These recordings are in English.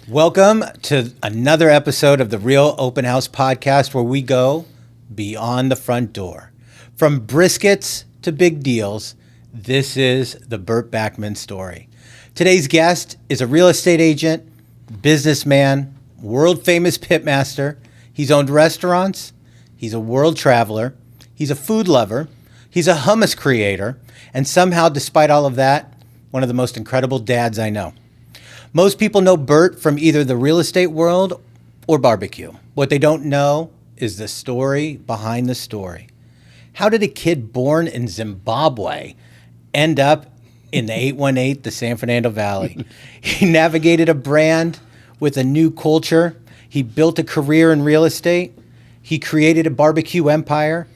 Welcome to another episode of the Real Open House podcast, where we go beyond the front door. From briskets to big deals, this is the Burt Bakman story. Today's guest is a real estate agent, businessman, world-famous pitmaster. He's owned restaurants. He's a world traveler. He's a food lover. He's a hummus creator. And somehow, despite all of that, one of the most incredible dads I know. Most people know Burt from either the real estate world or barbecue. What they don't know is the story behind the story. How did a kid born in Zimbabwe end up in the 818, the San Fernando Valley? He navigated a brand with a new culture. He built a career in real estate. He created a barbecue empire.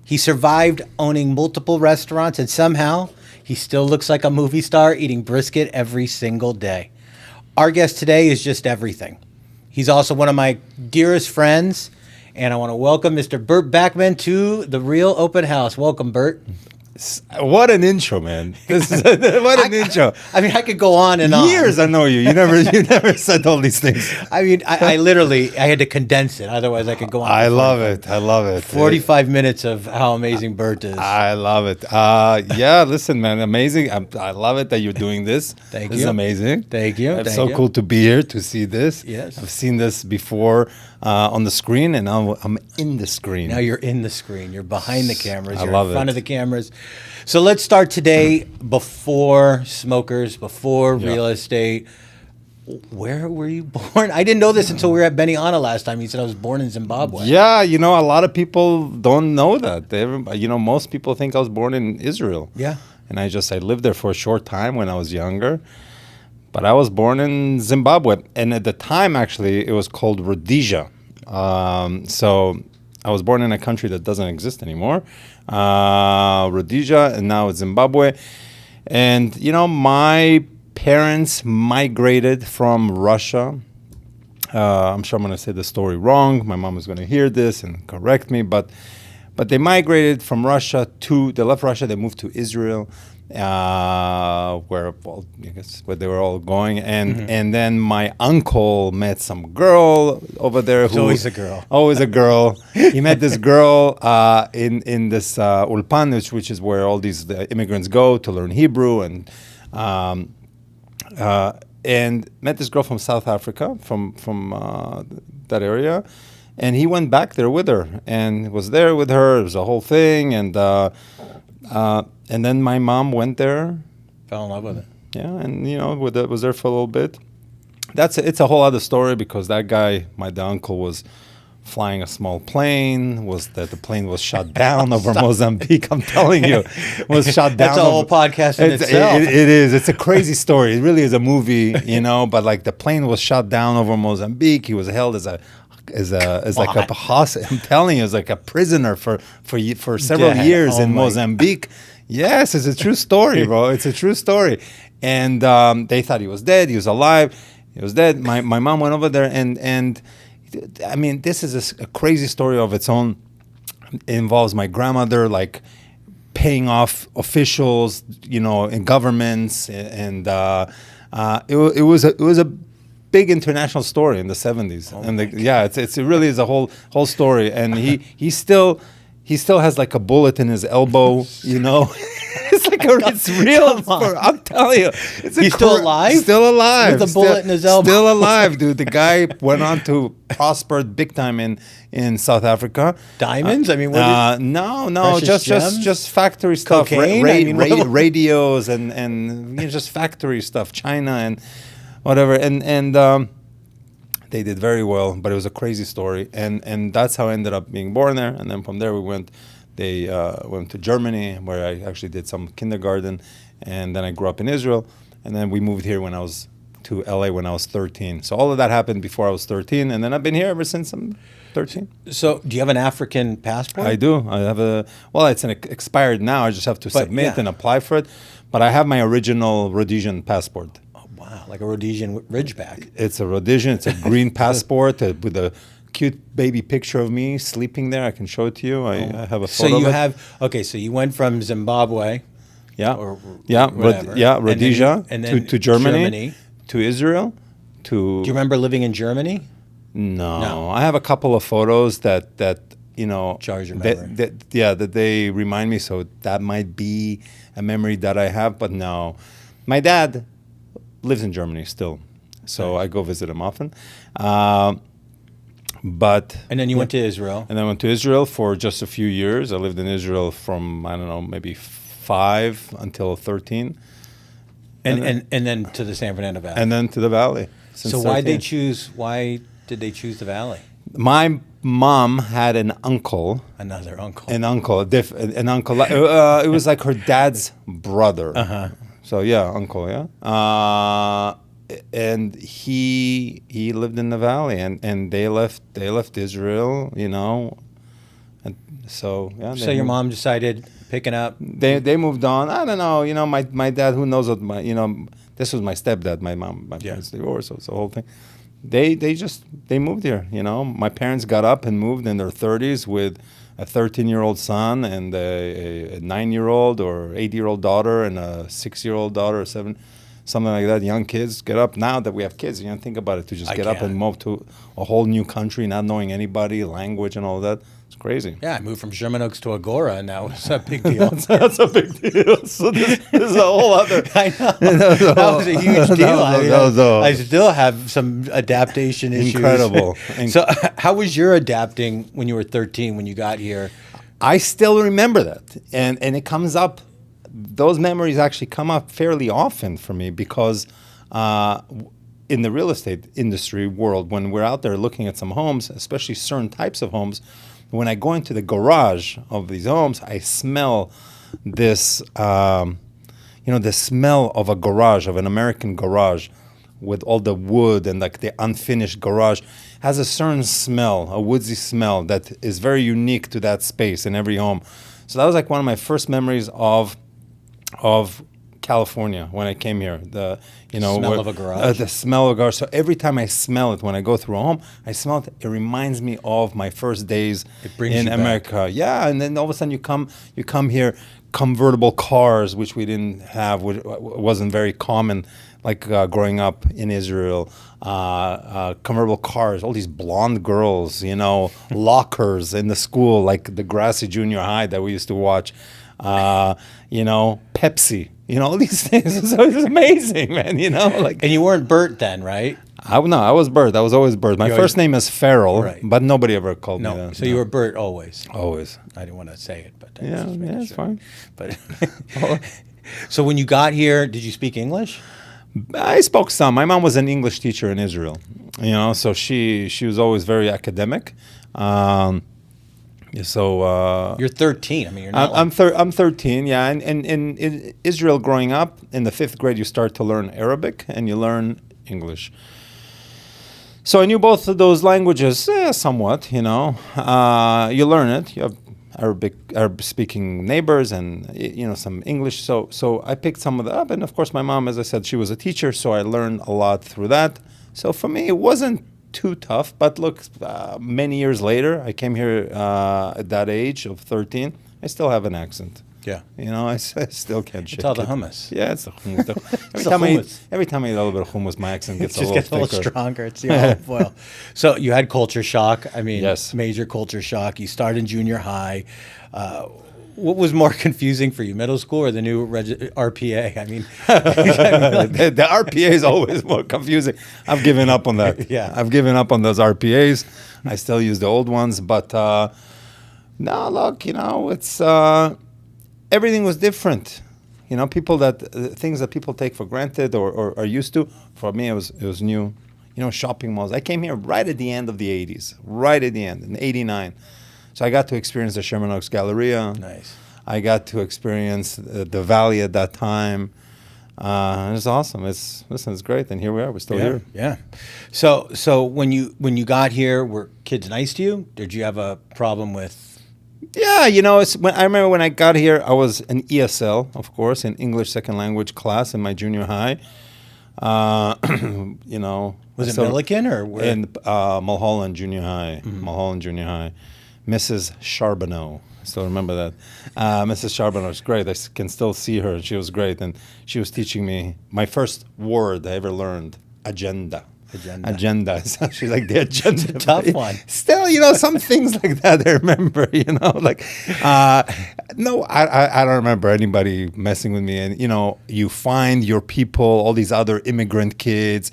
He survived owning multiple restaurants, and somehow he still looks like a movie star eating brisket every single day. Our guest today is just everything. He's also one of my dearest friends, and I want to welcome Mr. Burt Bakman to the Real Open House. Welcome, Burt. What an intro, man! What an intro! I mean, I could go on and on. Years I know you. You never said all these things. I mean, I literally had to condense it. Otherwise, I could go on. I love it. 45 minutes of how amazing Burt is. I love it. Yeah, listen, man, amazing. I love it that you're doing this. Thank This you. is amazing. Thank you. It's so cool to be here to see this. Yes. I've seen this before on the screen, and now I'm in the screen. Now you're in the screen. You're behind the cameras. You're love in front it. of the cameras. So let's start today before smokers, before real estate. Where were you born? I didn't know this until we were at Benihana last time. He said I was born in Zimbabwe. Yeah, a lot of people don't know that. Most people think I was born in Israel. Yeah. And I lived there for a short time when I was younger. But I was born in Zimbabwe. And at the time, actually, it was called Rhodesia. So I was born in a country that doesn't exist anymore. Rhodesia, and now it's Zimbabwe. And, my parents migrated from Russia. I'm sure I'm going to say the story wrong. My mom is going to hear this and correct me. But they migrated from Russia they left Russia, they moved to Israel, where they were all going. And then my uncle met some girl over there. It's always a girl. Always a girl. He met this girl in this ulpan, which is where all these immigrants go to learn Hebrew, and met this girl from South Africa, from that area. And he went back there with her and was there with her. It was a whole thing. And then my mom went there. Fell in love with it. Yeah, and, was there for a little bit. It's a whole other story, because that guy, the uncle, was flying a small plane. The plane was shot down over Mozambique. I'm telling you, was shot down. That's a whole podcast in itself. It is. It's a crazy story. It really is a movie, But the plane was shot down over Mozambique. He was held as like a hostage. I'm telling you, as like a prisoner for several years in Mozambique. Yes, it's a true story, bro. It's a true story. And they thought he was dead. He was alive. He was dead. My mom went over there, and I mean, this is a crazy story of its own. It involves my grandmother, paying off officials, in governments, and it was a big international story in the 70s. It really is a whole story. And he still has like a bullet in his elbow, It's real. I'm telling you. He's still alive? Still alive. With a bullet in his elbow. Still alive, dude. The guy went on to prosper big time in South Africa. Diamonds? No, just factory stuff. Cocaine? Radios and just factory stuff. China and whatever. And they did very well, but it was a crazy story. And that's how I ended up being born there. And then from there they went to Germany, where I actually did some kindergarten. And then I grew up in Israel. And then we moved here to LA when I was 13. So all of that happened before I was 13. And then I've been here ever since I'm 13. So do you have an African passport? I do. I have it's expired now. I just have to submit and apply for it. But I have my original Rhodesian passport. Oh, wow. Like a Rhodesian Ridgeback. It's a Rhodesian. It's a green passport with a cute baby picture of me sleeping there. I can show it to you. I have a So photo. you of it. have okay. So you went from Zimbabwe, Or whatever. Rhodesia, and then to Germany, to Israel, to. Do you remember living in Germany? No, I have a couple of photos that Jars your memory. that they remind me. So that might be a memory that I have, but no, my dad lives in Germany still, so I go visit him often. But And then you went to Israel. and I went to Israel for just a few years. I lived in Israel from I don't know maybe 5 until 13, And then to the San Fernando Valley. and then to the valley. Since So why 13. why did they choose the valley? My mom had an uncle. Another uncle. An uncle, an uncle. It was like her dad's brother. So yeah, uncle. Yeah. And he lived in the valley, and they left Israel. And so yeah. So your mom decided picking up. They moved on. I don't know. My dad. Who knows what this was my stepdad. My parents divorced. So it's the whole thing. They moved here. My parents got up and moved in their 30s with a 13-year-old son and a 9-year-old or 8-year-old daughter and a 6-year-old daughter or 7, something like that. Young kids get up now that we have kids. Think about it, to just get up and move to a whole new country, not knowing anybody, language, and all that. It's crazy. Yeah, I moved from Sherman Oaks to Agora, and that was a big deal. That's a big deal. So this is a whole other. I know. That was a huge deal. I still have some adaptation issues. Incredible. So how was your adapting when you were 13, when you got here? I still remember that. And it comes up, those memories actually come up fairly often for me because in the real estate industry world, when we're out there looking at some homes, especially certain types of homes, when I go into the garage of these homes, I smell this, the smell of a garage, of an American garage, with all the wood and like the unfinished garage, has a certain smell, a woodsy smell that is very unique to that space in every home. So that was like one of my first memories of California when I came here. The smell of a garage. The smell of a garage. So every time I smell it when I go through a home, I smell it. It reminds me of my first days in America. Back. Yeah, and then all of a sudden you come here, convertible cars, which we didn't have, which wasn't very common, like growing up in Israel. Convertible cars, all these blonde girls, lockers in the school, like the Grassy Junior High that we used to watch. Pepsi, all these things. So it's amazing, man. And you weren't Burt then, right? I was Burt. I was always Burt. My first name is Farrell, right. But nobody ever called me that. So you were Burt always. Always. I didn't want to say it, but it's fine. But so when you got here, did you speak English? I spoke some. My mom was an English teacher in Israel, so she was always very academic. So you're 13. I mean, you're not. I'm 13. Yeah, and in Israel, growing up in the 5th grade, you start to learn Arabic and you learn English. So I knew both of those languages somewhat. You learn it. You have Arab-speaking neighbors and some English. So I picked some of that up, and of course, my mom, as I said, she was a teacher, so I learned a lot through that. So for me, it wasn't too tough, but look, many years later, I came here at that age of 13. I still have an accent. Yeah, I still can't shake it. It's all the hummus. Yeah, it's the hummus. Every time I eat a little bit of hummus, my accent gets a little stronger. It's the olive oil. So you had culture shock. I mean, yes. Major culture shock. You started in junior high. What was more confusing for you, middle school or the new RPA? I mean, the RPA is always more confusing. I've given up on that. Yeah, I've given up on those RPAs. I still use the old ones, but no, look, it's everything was different. Things that people take for granted or are used to. For me, it was new. Shopping malls. I came here right at the end of the 80s, right at the end in '89. So I got to experience the Sherman Oaks Galleria. Nice. I got to experience the valley at that time. It's awesome. It's great. And here we are. We're still here. Yeah. So when you got here, were kids nice to you? Did you have a problem with? Yeah, I remember when I got here, I was an ESL, of course, an English second language class in my junior high. You know, Was it so Milliken or where? in Mulholland Junior High? Mulholland Junior High. Mrs. Charbonneau. I still remember that. Mrs. Charbonneau was great. Can still see her. She was great, and she was teaching me my first word I ever learned: agenda. Agenda. So she's like the agenda. It's a tough one. Still, you know, some things like that I remember. You know, like no, I don't remember anybody messing with me. And you know, you find your people, all these other immigrant kids.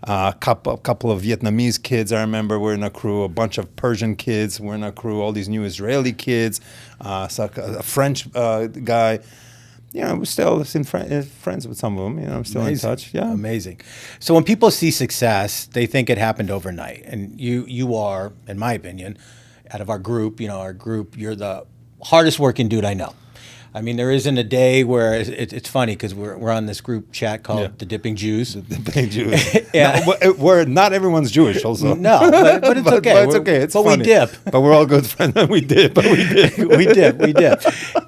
Couple of Vietnamese kids I remember were in a crew. A bunch of Persian kids were in a crew. All these new Israeli kids. So a French guy. You know, we're still friends with some of them. You know, I'm still Amazing. in touch. Yeah, Amazing. So when people see success, they think it happened overnight. And you are, in my opinion, out of our group, you're the hardest working dude I know. I mean, there isn't a day where it's funny because we're on this group chat called the Dipping Jews. The Dipping Jews. Yeah. No, where not everyone's Jewish also. No, but it's okay. But it's okay. It's funny. We dip. But we're all good friends. We dip. we dip.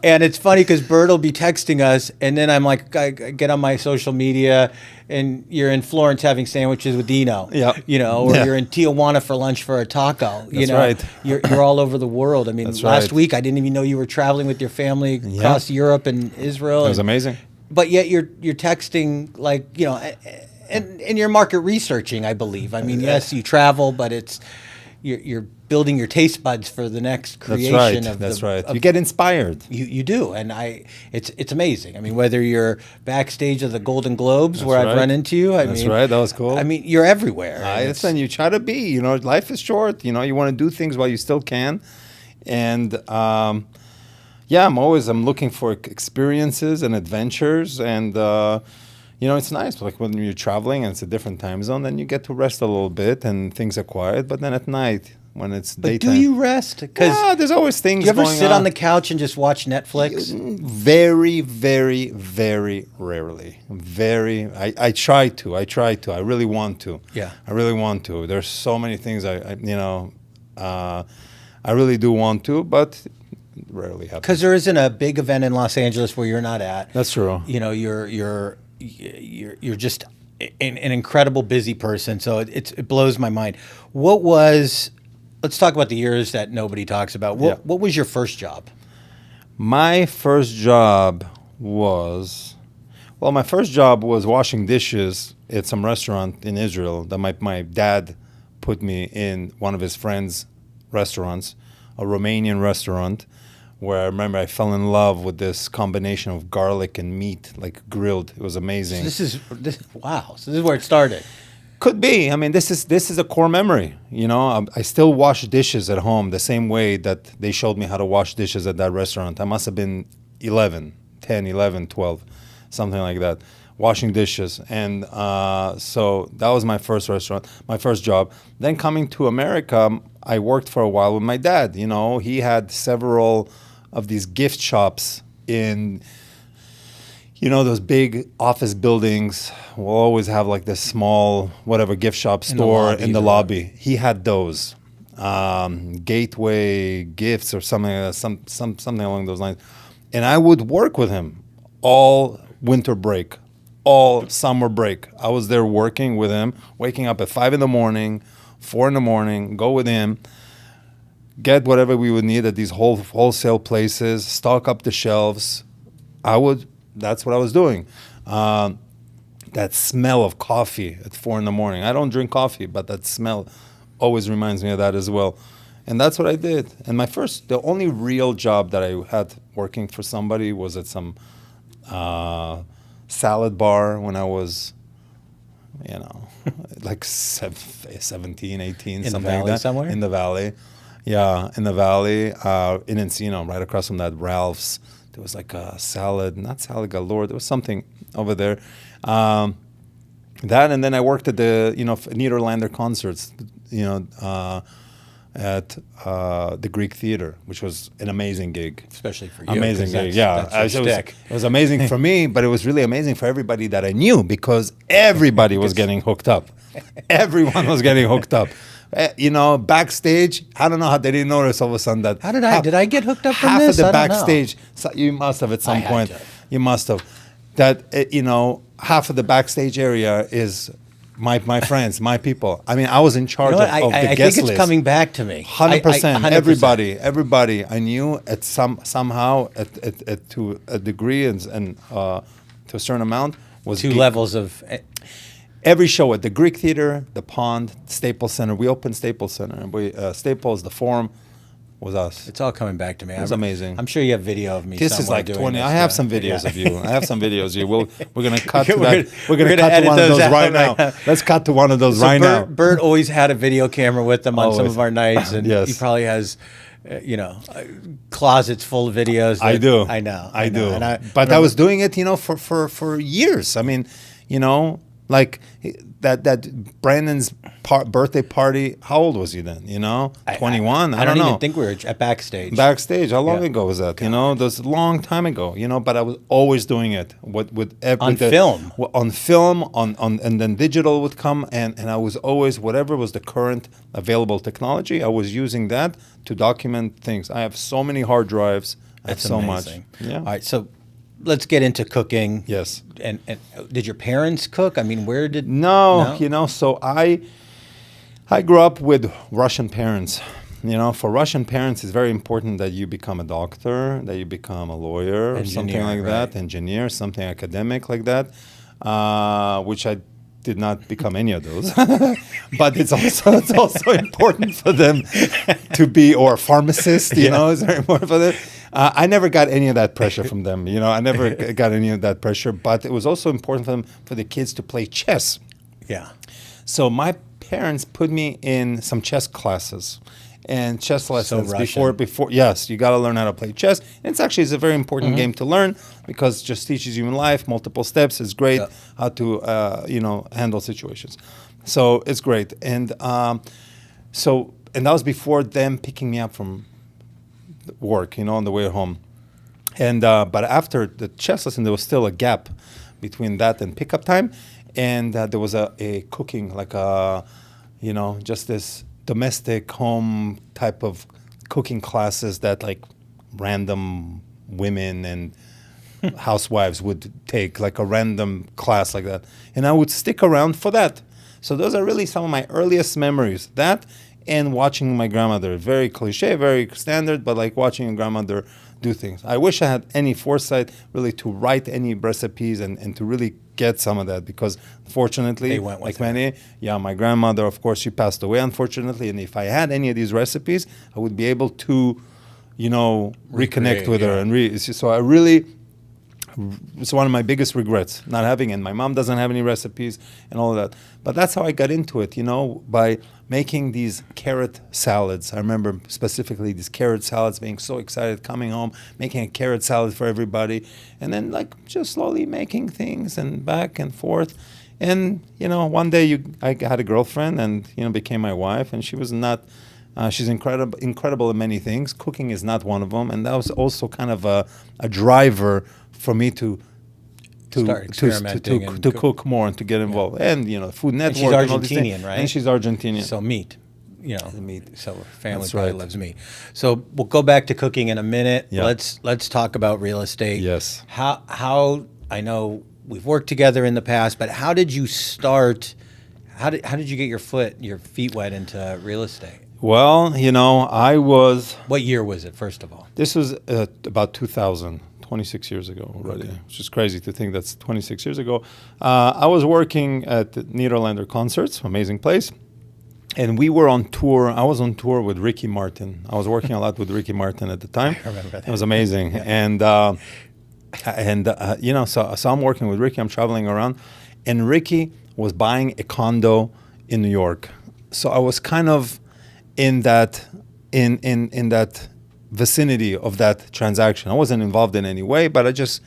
And it's funny because Burt will be texting us, and then I'm like, I get on my social media, and you're in Florence having sandwiches with Dino. Yeah. You know, or you're in Tijuana for lunch for a taco. You That's know, right. You're all over the world. I mean, That's last right. week I didn't even know you were traveling with your family across Europe and Israel. It was amazing. But yet you're texting like, you know, and you're market researching, I believe. I mean, yes, you travel, but it's you're building your taste buds for the next creation of That's right. You get inspired. You do, and it's amazing. I mean, whether you're backstage of the Golden Globes where I've run into you, That's right. That was cool. I mean, you're everywhere. Listen, you try to be. You know, life is short. You know, you want to do things while you still can, and yeah, I'm looking for experiences and adventures, and you know, it's nice. Like when you're traveling and it's a different time zone, then you get to rest a little bit and things are quiet. But then at night, when it's daytime, do you rest? Yeah, there's always things. Do you ever going sit on the couch and just watch Netflix? Very, very, very rarely. I try to. I really want to. Yeah. I really want to. There's so many things I really do want to, but rarely happens. Because there isn't a big event in Los Angeles where you're not at. That's true. You know, you're just an incredible busy person. So it blows my mind. Let's talk about the years that nobody talks about. What was your first job? My first job was washing dishes at some restaurant in Israel that my dad put me in one of his friends' restaurants, a Romanian restaurant, where I remember I fell in love with this combination of garlic and meat, like grilled. It was amazing. So wow. So this is where it started. Could be. I mean, this is a core memory. You know, I still wash dishes at home the same way that they showed me how to wash dishes at that restaurant. I must have been 11, 12, something like that, washing dishes. And so that was my first job. Then coming to America, I worked for a while with my dad. You know, he had several of these gift shops in, you know, those big office buildings will always have like this small, whatever, gift shop store in the lobby. He had those. Gateway Gifts or something like that, something along those lines. And I would work with him all winter break, all summer break. I was there working with him, waking up at 5 a.m, 4 a.m, go with him, get whatever we would need at these wholesale places, stock up the shelves. That's what I was doing. That smell of coffee at 4 a.m. I don't drink coffee, but that smell always reminds me of that as well. And that's what I did. And the only real job that I had working for somebody was at some salad bar when I was, you know, like 17, 18, in something the valley like that. Somewhere? In the valley. Yeah, in the valley, in Encino, right across from that Ralph's. There was like a not salad galore. There was something over there. That, and then I worked at the, you know, Niederlander concerts, you know, at the Greek Theater, which was an amazing gig. Especially for you. Amazing gig, yeah. That's your stick. It was amazing for me, but it was really amazing for everybody that I knew because everybody was getting hooked up. Everyone was getting hooked up. You know, backstage, I don't know how they didn't notice all of a sudden that. Did I get hooked up from half this? of the I don't know. backstage, so you must have at some point. You must have. that half of the backstage area is my friends, my people. I mean, I was in charge of the guest list. I think it's coming back to me. 100%. Everybody. I knew at somehow to a degree and to a certain amount was two levels of. Every show at the Greek Theater, the Pond, Staples Center. We opened Staples Center. And Staples, the Forum, was us. It's all coming back to me. It was amazing. I'm sure you have video of me. This is like 20. I have some videos of you. I have some videos of you. We're gonna cut to that. We're gonna cut to one of those right now. Let's cut to one of those right now. Burt always had a video camera with him on some of our nights, and yes. he probably has, closets full of videos. I do. I know. But I was doing it, for years. I mean, like that Brandon's birthday party. How old was he then? 21. I don't know. even think we were at backstage. Backstage. How long ago was that? That was a long time ago. But I was always doing it on film. On film, and then digital would come, and I was always, whatever was the current available technology, I was using that to document things. I have so many hard drives. That's so amazing. Much. Yeah. All right, so let's get into cooking. Yes. And did your parents cook? I mean, where did... No. So I grew up with Russian parents. For Russian parents, it's very important that you become a doctor, that you become a lawyer, or something like that, engineer, something academic like that, which I did not become any of those. But it's also important for them to be, or a pharmacist, it's very important for them. I never got any of that pressure from them. I never got any of that pressure. But it was also important for them, for the kids to play chess. Yeah. So my parents put me in some chess classes and chess lessons before. Yes, you got to learn how to play chess. And it's a very important game to learn because it just teaches you in life multiple steps. It's great how to handle situations. So it's great. And and that was before them picking me up from work, on the way home. And but after the chess lesson, there was still a gap between that and pickup time. And there was a cooking, like just this domestic home type of cooking classes that like random women and housewives would take, like a random class like that. And I would stick around for that. So those are really some of my earliest memories. That and watching my grandmother. Very cliche, very standard, but like watching a grandmother do things. I wish I had any foresight really to write any recipes and to really get some of that, because unfortunately, like many, my grandmother, of course, she passed away, unfortunately, and if I had any of these recipes, I would be able to, reconnect with her. And so I really, it's one of my biggest regrets, not having, and my mom doesn't have any recipes and all of that. But that's how I got into it, by making these carrot salads. I remember specifically these carrot salads, being so excited, coming home, making a carrot salad for everybody, and then like just slowly making things and back and forth. And, one day I had a girlfriend and, became my wife, and she was not, she's incredible in many things. Cooking is not one of them. And that was also kind of a driver for me to cook more and to get involved. And, Food Network. And she's Argentinian, right? And she's Argentinian. So meat. Meat. So her family probably loves meat. So we'll go back to cooking in a minute. Yeah. Let's talk about real estate. Yes. How I know we've worked together in the past, but how did you start? How did you get your feet wet into real estate? Well, I was... What year was it, first of all? This was about 2000, 26 years ago already, which is crazy to think that's 26 years ago. I was working at the Nederlander Concerts, amazing place. And we were on tour. I was on tour with Ricky Martin. I was working a lot with Ricky Martin at the time. I remember that. It was amazing. Yeah. So I'm working with Ricky. I'm traveling around. And Ricky was buying a condo in New York. So I was kind of in that vicinity of that transaction. I wasn't involved in any way, but I just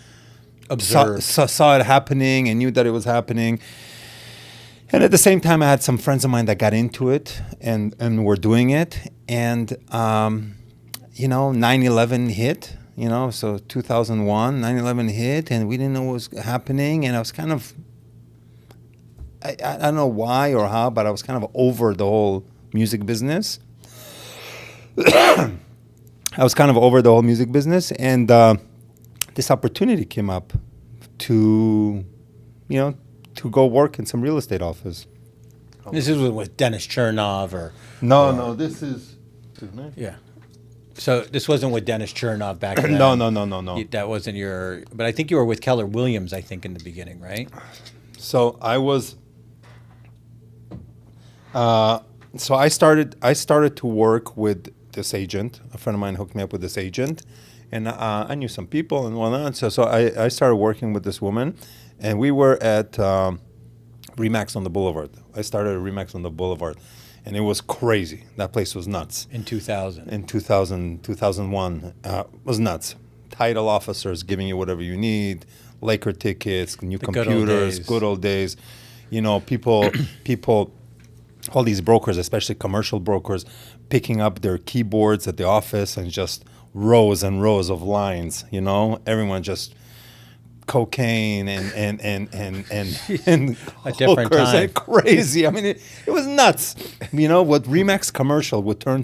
saw it happening and knew that it was happening. And at the same time, I had some friends of mine that got into it and were doing it. And, 9/11 hit, so 2001, 9/11 hit, and we didn't know what was happening. And I was kind of, I don't know why or how, but I was kind of over the whole music business. And this opportunity came up to, to go work in some real estate office. This is with Dennis Chernov or... No, this is... Yeah. So this wasn't with Dennis Chernov back then. No. That wasn't your... But I think you were with Keller Williams, I think, in the beginning, right? So I was... So I started to work with this agent. A friend of mine hooked me up with this agent. And I knew some people and whatnot. So I started working with this woman. And we were at Remax on the Boulevard. I started at Remax on the Boulevard. And it was crazy. That place was nuts. In 2000. In 2001. Was nuts. Title officers giving you whatever you need. Laker tickets, new computers, good old days. People, all these brokers, especially commercial brokers, picking up their keyboards at the office and just rows and rows of lines. Everyone just cocaine and a different time. And crazy. I mean, it was nuts. What Remax commercial would turn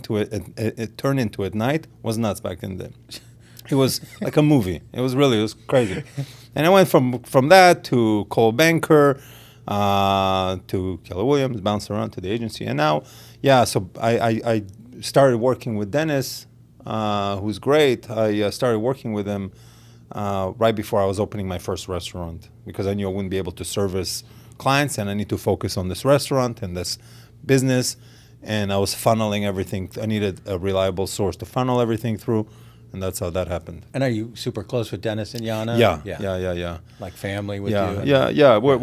into at night was nuts back in the day. It was like a movie. It was crazy. And I went from that to Cole Banker, to Keller Williams, bounced around to the agency. And now, so I started working with Dennis, who's great. I started working with him right before I was opening my first restaurant because I knew I wouldn't be able to service clients and I need to focus on this restaurant and this business. And I was funneling everything. I needed a reliable source to funnel everything through. And that's how that happened. And are you super close with Dennis and Yana? Yeah. Like family with you? Yeah. We're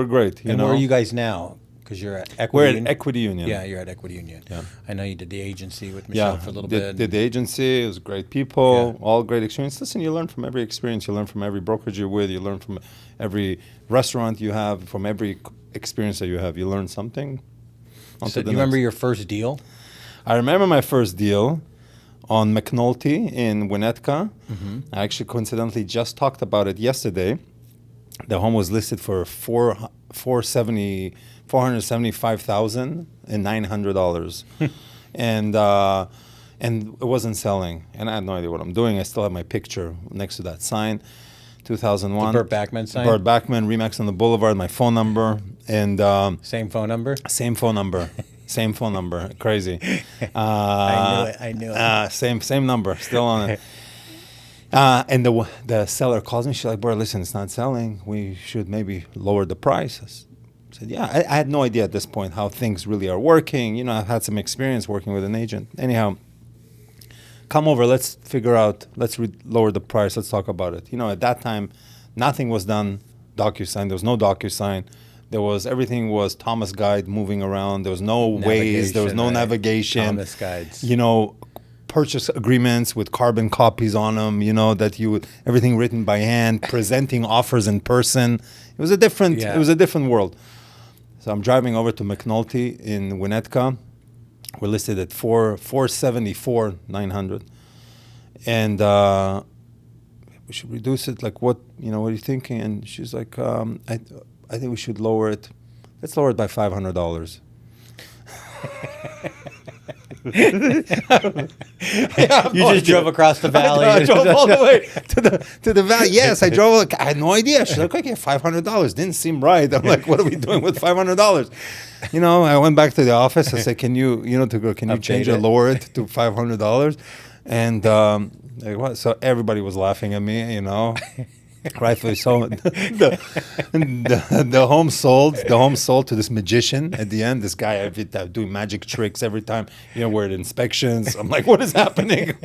great. And where are you guys now? Because you're at Equity We're Union? at Equity Union. Yeah, you're at Equity Union. Yeah. I know you did the agency with Michelle for a little bit. Did the agency. It was great people, all great experience. Listen, you learn from every experience. You learn from every brokerage you're with. You learn from every restaurant you have, from every experience that you have. You learn something. So do you remember your first deal? I remember my first deal on McNulty in Winnetka. Mm-hmm. I actually coincidentally just talked about it yesterday. The home was listed for $475,900, and it wasn't selling. And I had no idea what I'm doing. I still have my picture next to that sign. 2001. The Burt Bakman sign. Burt Bakman, Remax on the Boulevard. My phone number and same phone number. Same phone number. Same phone number. Crazy. I knew it. Same number. Still on it. And the seller calls me. She's like, "Bro, listen, it's not selling. We should maybe lower the price." I said, "Yeah." I had no idea at this point how things really are working. I've had some experience working with an agent. Anyhow, come over. Let's figure out. Let's lower the price. Let's talk about it. At that time, nothing was done. DocuSign. There was no DocuSign. Everything was Thomas Guide moving around. There was no Waze. There was no navigation. Thomas Guides. Purchase agreements with carbon copies on them, everything written by hand, presenting offers in person. It was a different world. So I'm driving over to McNulty in Winnetka. We're listed at $474,900. And we should reduce it. Like, what are you thinking? And she's like, I think we should lower it. Let's lower it by $500. You just drove across the valley. I drove all the way to the valley. Yes, I drove. I had no idea. She's like, "Okay, $500 didn't seem right." I'm like, "What are we doing with $500?" I went back to the office. I said, "Can you, can you change it, lower it to $500?" And what? So everybody was laughing at me. Rightfully so. The home sold. The home sold to this magician at the end. This guy doing magic tricks every time. We're at inspections. I'm like, what is happening?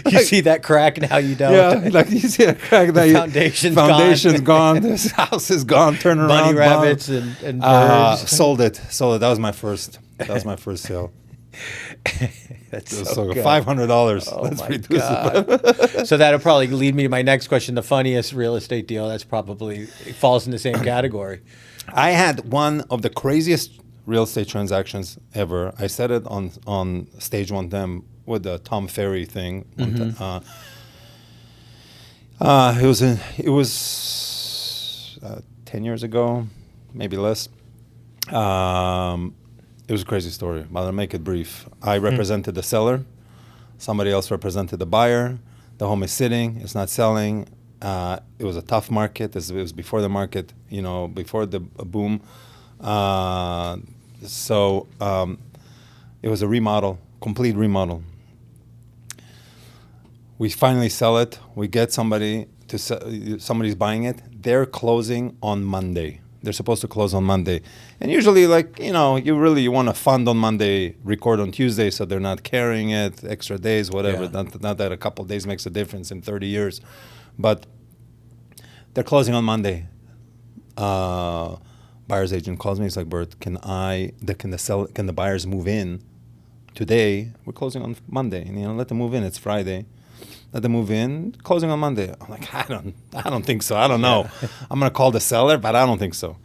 You see that crack now? You don't. Yeah, like you see a crack now. Foundation's gone. This house is gone. Turn around. Bunny rabbits and birds. Sold it. That was my first sale. That's so good. $500. Oh, Let's my reduce God. it. So that'll probably lead me to my next question. The funniest real estate deal, it falls in the same category. I had one of the craziest real estate transactions ever. I said it on stage one time with the Tom Ferry thing. Mm-hmm. It was 10 years ago, maybe less. It was a crazy story, but I'll make it brief. I represented the seller. Somebody else represented the buyer. The home is sitting. It's not selling. It was a tough market. It was before the market, before the boom. So it was a remodel, complete remodel. We finally sell it. We get somebody to somebody's buying it. They're closing on Monday. They're supposed to close on Monday. And usually, you want to fund on Monday, record on Tuesday, so they're not carrying it, extra days, whatever. Yeah. Not that a couple of days makes a difference in 30 years. But they're closing on Monday. Buyer's agent calls me. He's like, Burt, can the buyers move in today? We're closing on Monday. And, let them move in. It's Friday. Let them move in, closing on Monday. I'm like, I don't think so. I don't know. I'm going to call the seller, but I don't think so.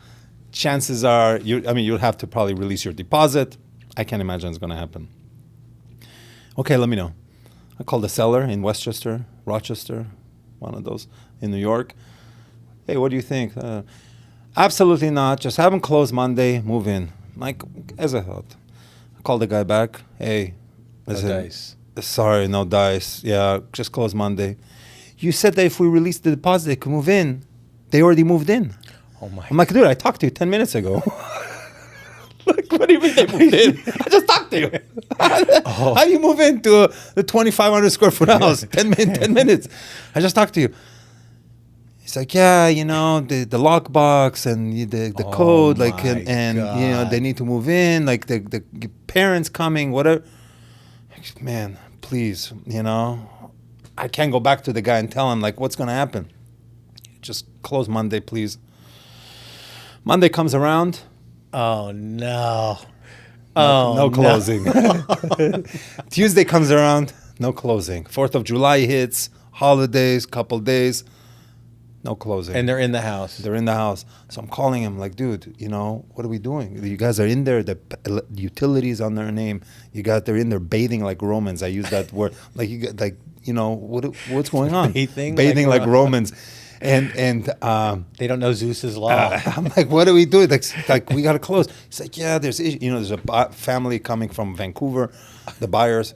Chances are, you'll have to probably release your deposit. I can't imagine it's going to happen. Okay, let me know. I called the seller in Westchester, Rochester, one of those, in New York. Hey, what do you think? Absolutely not. Just have them close Monday, move in. Like, as I thought. I called the guy back. Hey, listen. No dice. Sorry, no dice. Yeah, just close Monday. You said that if we release the deposit, they could move in. They already moved in. Oh my! I'm like, dude, I talked to you 10 minutes ago. Like, what do you mean they moved in? I just talked to you. How do you move into the 2,500 square foot house? 10 minutes. I just talked to you. He's like, yeah, the lockbox and the code, and they need to move in, like the parents coming, whatever. Man, please, I can't go back to the guy and tell him, like, what's going to happen. Just close Monday, please. Monday comes around. Oh, no. No closing. Tuesday comes around. No closing. 4th of July hits. Holidays, couple days. No closing. And they're in the house. They're in the house. So I'm calling him like, dude, what are we doing? You guys are in there. The utilities on their name. They're in there bathing like Romans. I use that word. Like what's going on? Bathing like Romans. And they don't know Zeus's law. I'm like, what do we do? Like we got to close. He's like, yeah, there's a family coming from Vancouver, the buyers.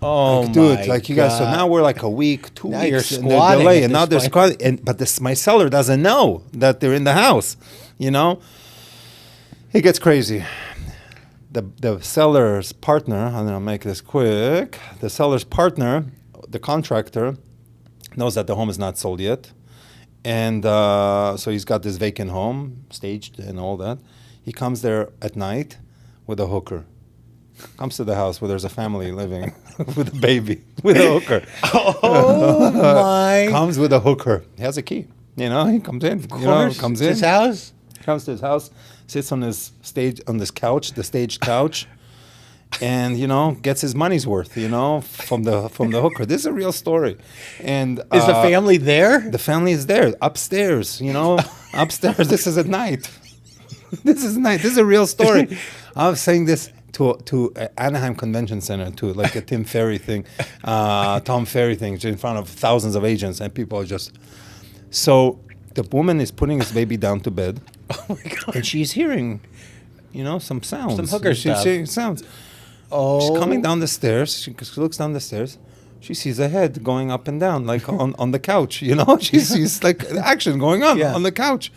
Oh, like, dude, my like you guys. So now we're like a week, 2 now weeks you're in the squatting delay, at and now this they're point. squatting. But my seller doesn't know that they're in the house. It gets crazy. The seller's partner, and I'll make this quick. The seller's partner, the contractor, knows that the home is not sold yet, and so he's got this vacant home staged and all that. He comes there at night with a hooker. Comes to the house where there's a family living with a baby, with a hooker. Oh, my. Comes with a hooker. He has a key. He comes in. Of course. Comes in. His house? Comes to his house, sits on this couch, the staged couch, and, gets his money's worth, from the hooker. This is a real story. And Is the family there? the family is there, upstairs, upstairs. This is at night. This is night. This is a real story. I was saying this to Anaheim Convention Center, to like a Tom Ferry thing, in front of thousands of agents, and people are just. So the woman is putting his baby down to bed, and she's hearing, some sounds, some hooker she's stuff. hearing sounds. Oh, She's coming down the stairs. She looks down the stairs. She sees a head going up and down, like on the couch. She sees like action going on on the couch.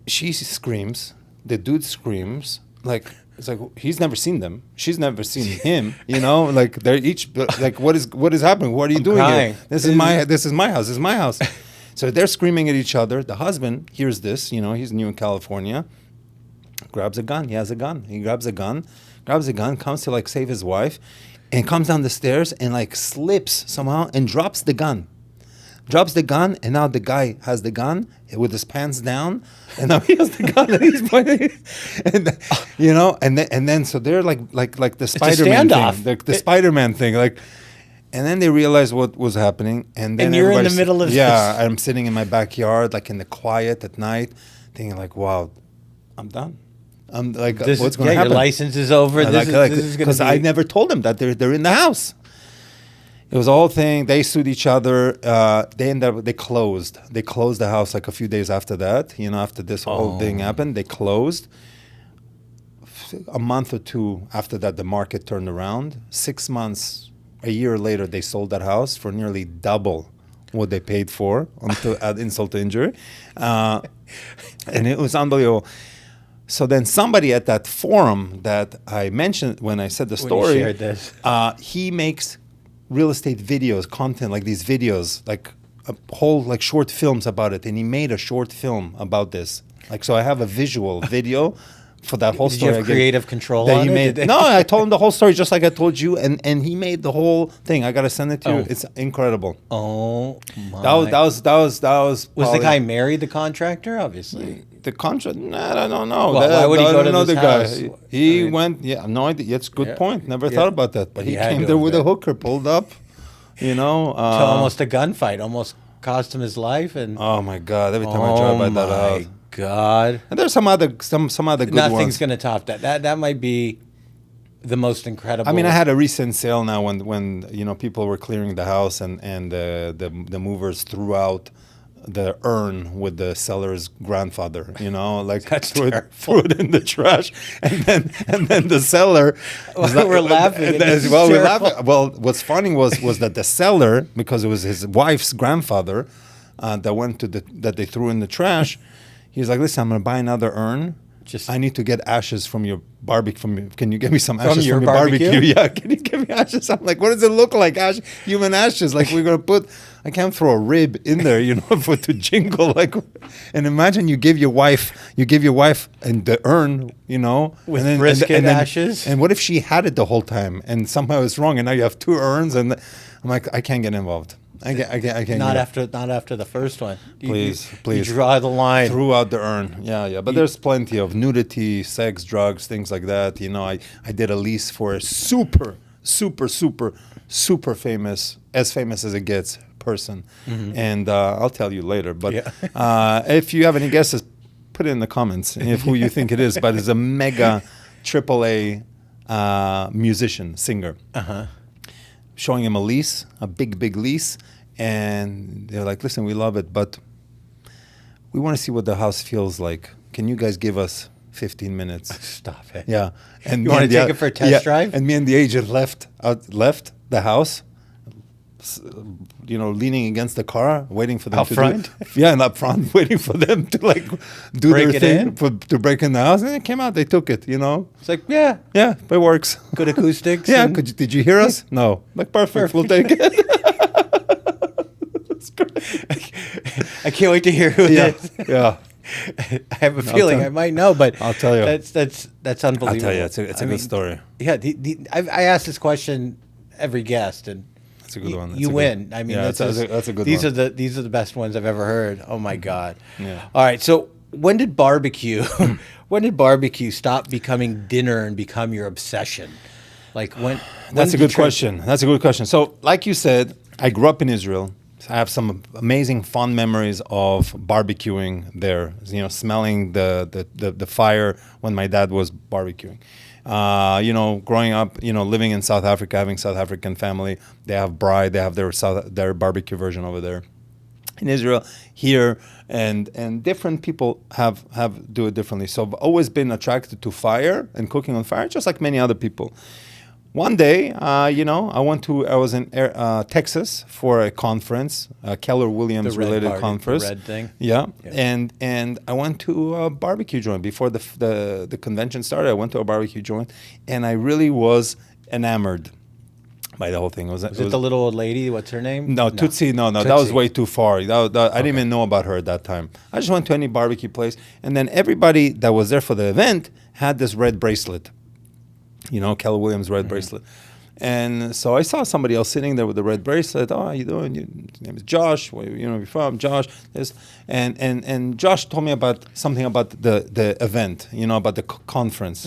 She screams. The dude screams. Like, it's like he's never seen them. She's never seen him. Like they're each like, what is happening? What are you doing crying. here? This is my house. This is my house. So they're screaming at each other. The husband hears this. He's new in California. Grabs a gun. He has a gun. He grabs a gun, comes to like save his wife, and comes down the stairs and like slips somehow and drops the gun. And now the guy has the gun with his pants down, and now he has the gun and he's pointing, and then so they're like the Spider-Man thing, the Spider-Man thing, like, and then they realize what was happening, and then you're in the middle of this. I'm sitting in my backyard, like in the quiet at night, thinking like, wow, I'm done. I'm like, what's going to happen? Your license is over. This is going to because I never told them that they're in the house. It was a whole thing. They sued each other. They closed. They closed the house like a few days after that. After this whole thing happened, they closed. A month or two after that, the market turned around. 6 months, a year later, they sold that house for nearly double what they paid for, until add insult to injury. And it was unbelievable. So then somebody at that forum that I mentioned when I said the story, shared this. He makes real estate videos, content like these videos, like a whole like short films about it. And he made a short film about this. Like, so I have a visual video for that whole Did story. you have creative control that on he it? made. No, I told him the whole story just like I told you, and he made the whole thing. I gotta send it to you. It's incredible. Oh my! That was Was the probably- guy married the contractor? Obviously. the contract? Nah, I don't know. Well, why would he I go don't to know this the guy. house? He I mean- went. Yeah, no idea. It's a good Yeah. point. Never Yeah. thought about that. But he had came to there have with a been. hooker, pulled up. You know. To almost a gunfight, almost cost him his life. And Oh my God! Every time I drive by that house, God, and there's some other good nothing's ones. gonna top that. That might be the most incredible. I mean, I had a recent sale now when you know people were clearing the house and the movers threw out the urn with the seller's grandfather. You know, like That's threw terrible. it in the trash, and then the seller. was Well, we're laughing. This is Well, we're terrible. laughing. Well, what's funny was that the seller, because it was his wife's grandfather, that went to that they threw in the trash. He's like, listen, I'm gonna buy another urn. I need to get ashes from your barbecue. Can you give me some ashes your from your barbecue? barbecue? Yeah, can you give me ashes? I'm like, what does it look like? Human ashes? Like we're gonna put? I can't throw a rib in there, you know, for to jingle. Like, and imagine you give your wife and the urn, you know, With and brisket ashes? And what if she had it the whole time and somehow it's wrong, and now you have two urns? And I'm like, I can't get involved. I can't. not get after the first one. Please. You draw the line. Threw out the urn. Yeah. But there's plenty of nudity, sex, drugs, things like that. You know, I did a lease for a super famous, as famous as it gets person. And I'll tell you later. But if you have any guesses, put it in the comments if who you think it is. But it's a mega AAA musician, singer. Showing him a lease, a big lease. And they're like, listen, we love it, but we want to see what the house feels like. Can you guys give us 15 minutes? Stop it. Yeah. And You want to take it for a test drive? And me and the agent left the house, you know, leaning against the car, waiting for them Out to front? and up front, waiting for them to like do Break their it thing in? to break in the house. And it came out, they took it, you know. It's like, yeah, It works. good acoustics. Yeah, and- did you hear us? No. Like, perfect. We'll take it. I can't wait to hear who it is. Yeah. I have a feeling tell- I might know, but I'll tell you. That's unbelievable. I'll tell you, it's a good story. Yeah, I ask this question every guest, and That's a good one. you win. I mean, yeah, that's a good these one. these are the best ones I've ever heard. Oh my God. Yeah. All right. So when did barbecue stop becoming dinner and become your obsession? Like when? That's a did good question. That's a good question. So, like you said, I grew up in Israel. So I have some amazing fond memories of barbecuing there. You know, smelling the fire when my dad was barbecuing. You know, growing up, you know, living in South Africa, having South African family, they have braai, they have their barbecue version over there. In Israel, here, and different people have do it differently. So I've always been attracted to fire and cooking on fire, just like many other people. One day, you know, I was in Texas for a conference, Keller Williams related conference. The red thing. Yeah. And I went to a barbecue joint before the convention started. I went to a barbecue joint, and I really was enamored by the whole thing. Was it the little old lady? What's her name? No, Tootsie. No, that was way too far. I didn't even know about her at that time. I just went to any barbecue place, and then everybody that was there for the event had this red bracelet. You know, Keller Williams red bracelet. And so I saw somebody else sitting there with the red bracelet. Oh, how you doing? Your name is Josh. Where you know you're from? Josh. This and Josh told me about something about the event. You know, about the conference.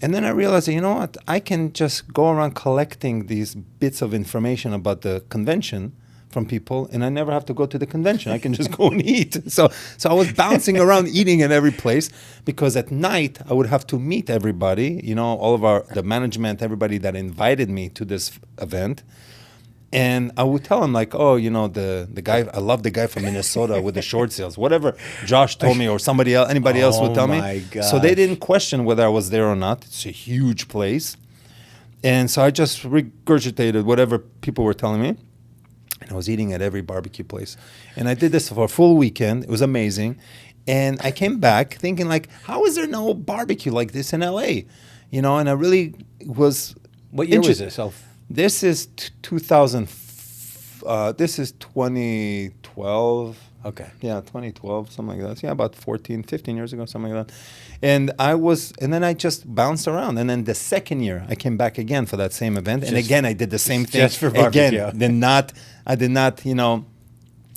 And then I realized, you know what? I can just go around collecting these bits of information about the convention from people, and I never have to go to the convention. I can just go and eat. So I was bouncing around eating in every place, because at night I would have to meet everybody, you know, all of the management, everybody that invited me to this event. And I would tell them like, oh, you know, the guy, I love the guy from Minnesota with the short sales, whatever Josh told me, or somebody else, anybody else would tell me. So they didn't question whether I was there or not. It's a huge place. And so I just regurgitated whatever people were telling me. And I was eating at every barbecue place. And I did this for a full weekend. It was amazing. And I came back thinking, like, how is there no barbecue like this in LA? You know, and I really was... What year was this? This is 2000. This is 2012. Okay. Yeah, 2012, something like that. Yeah, about 15 years ago, something like that. And then I just bounced around. And then the second year, I came back again for that same event. And again, I did the same thing. Just for barbecue. Again, I did not, you know,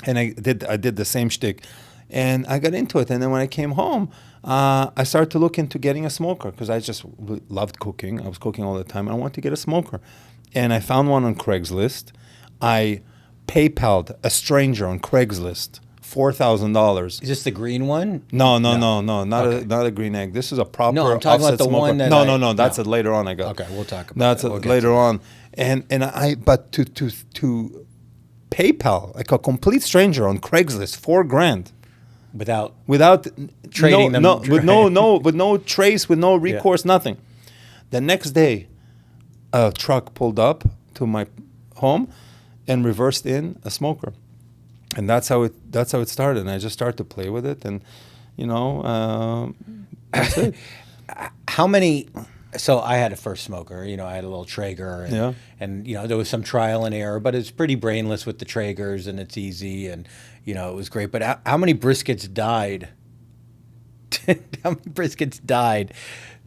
and I did the same shtick. And I got into it. And then when I came home, I started to look into getting a smoker because I just loved cooking. I was cooking all the time. And I wanted to get a smoker. And I found one on Craigslist. I PayPal'd a stranger on Craigslist $4,000. Is this the green one? No, not a green egg. This is a proper. No, I'm talking about the smoker. one that. No. That's it later on. I got. Okay, we'll talk about that. That's later on. But to PayPal like a complete stranger on Craigslist $4,000 without trading them. with no trace, with no recourse, nothing. The next day, a truck pulled up to my home and reversed in a smoker. And that's how it started. And I just started to play with it, and that's it. How many? So I had a first smoker. You know, I had a little Traeger, and you know there was some trial and error, but it's pretty brainless with the Traegers, and it's easy, and you know it was great. But how many briskets died? How many briskets died?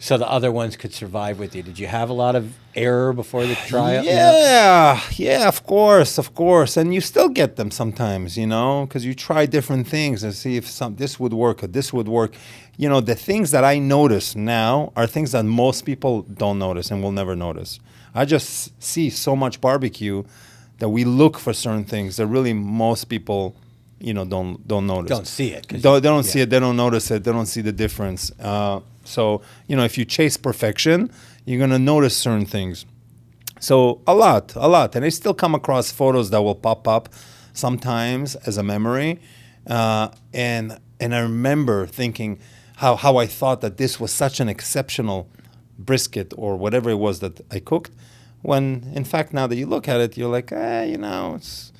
So the other ones could survive with you. Did you have a lot of error before the trial? Yeah, of course. And you still get them sometimes, you know, because you try different things and see if this would work or this would work. You know, the things that I notice now are things that most people don't notice and will never notice. I just see so much barbecue that we look for certain things that really most people, you know, don't notice. Don't see it. They don't see it. They don't notice it. They don't see the difference. So, you know, if you chase perfection, you're going to notice certain things. So a lot. And I still come across photos that will pop up sometimes as a memory. And I remember thinking how I thought that this was such an exceptional brisket or whatever it was that I cooked. When, in fact, now that you look at it, you're like, you know, it's...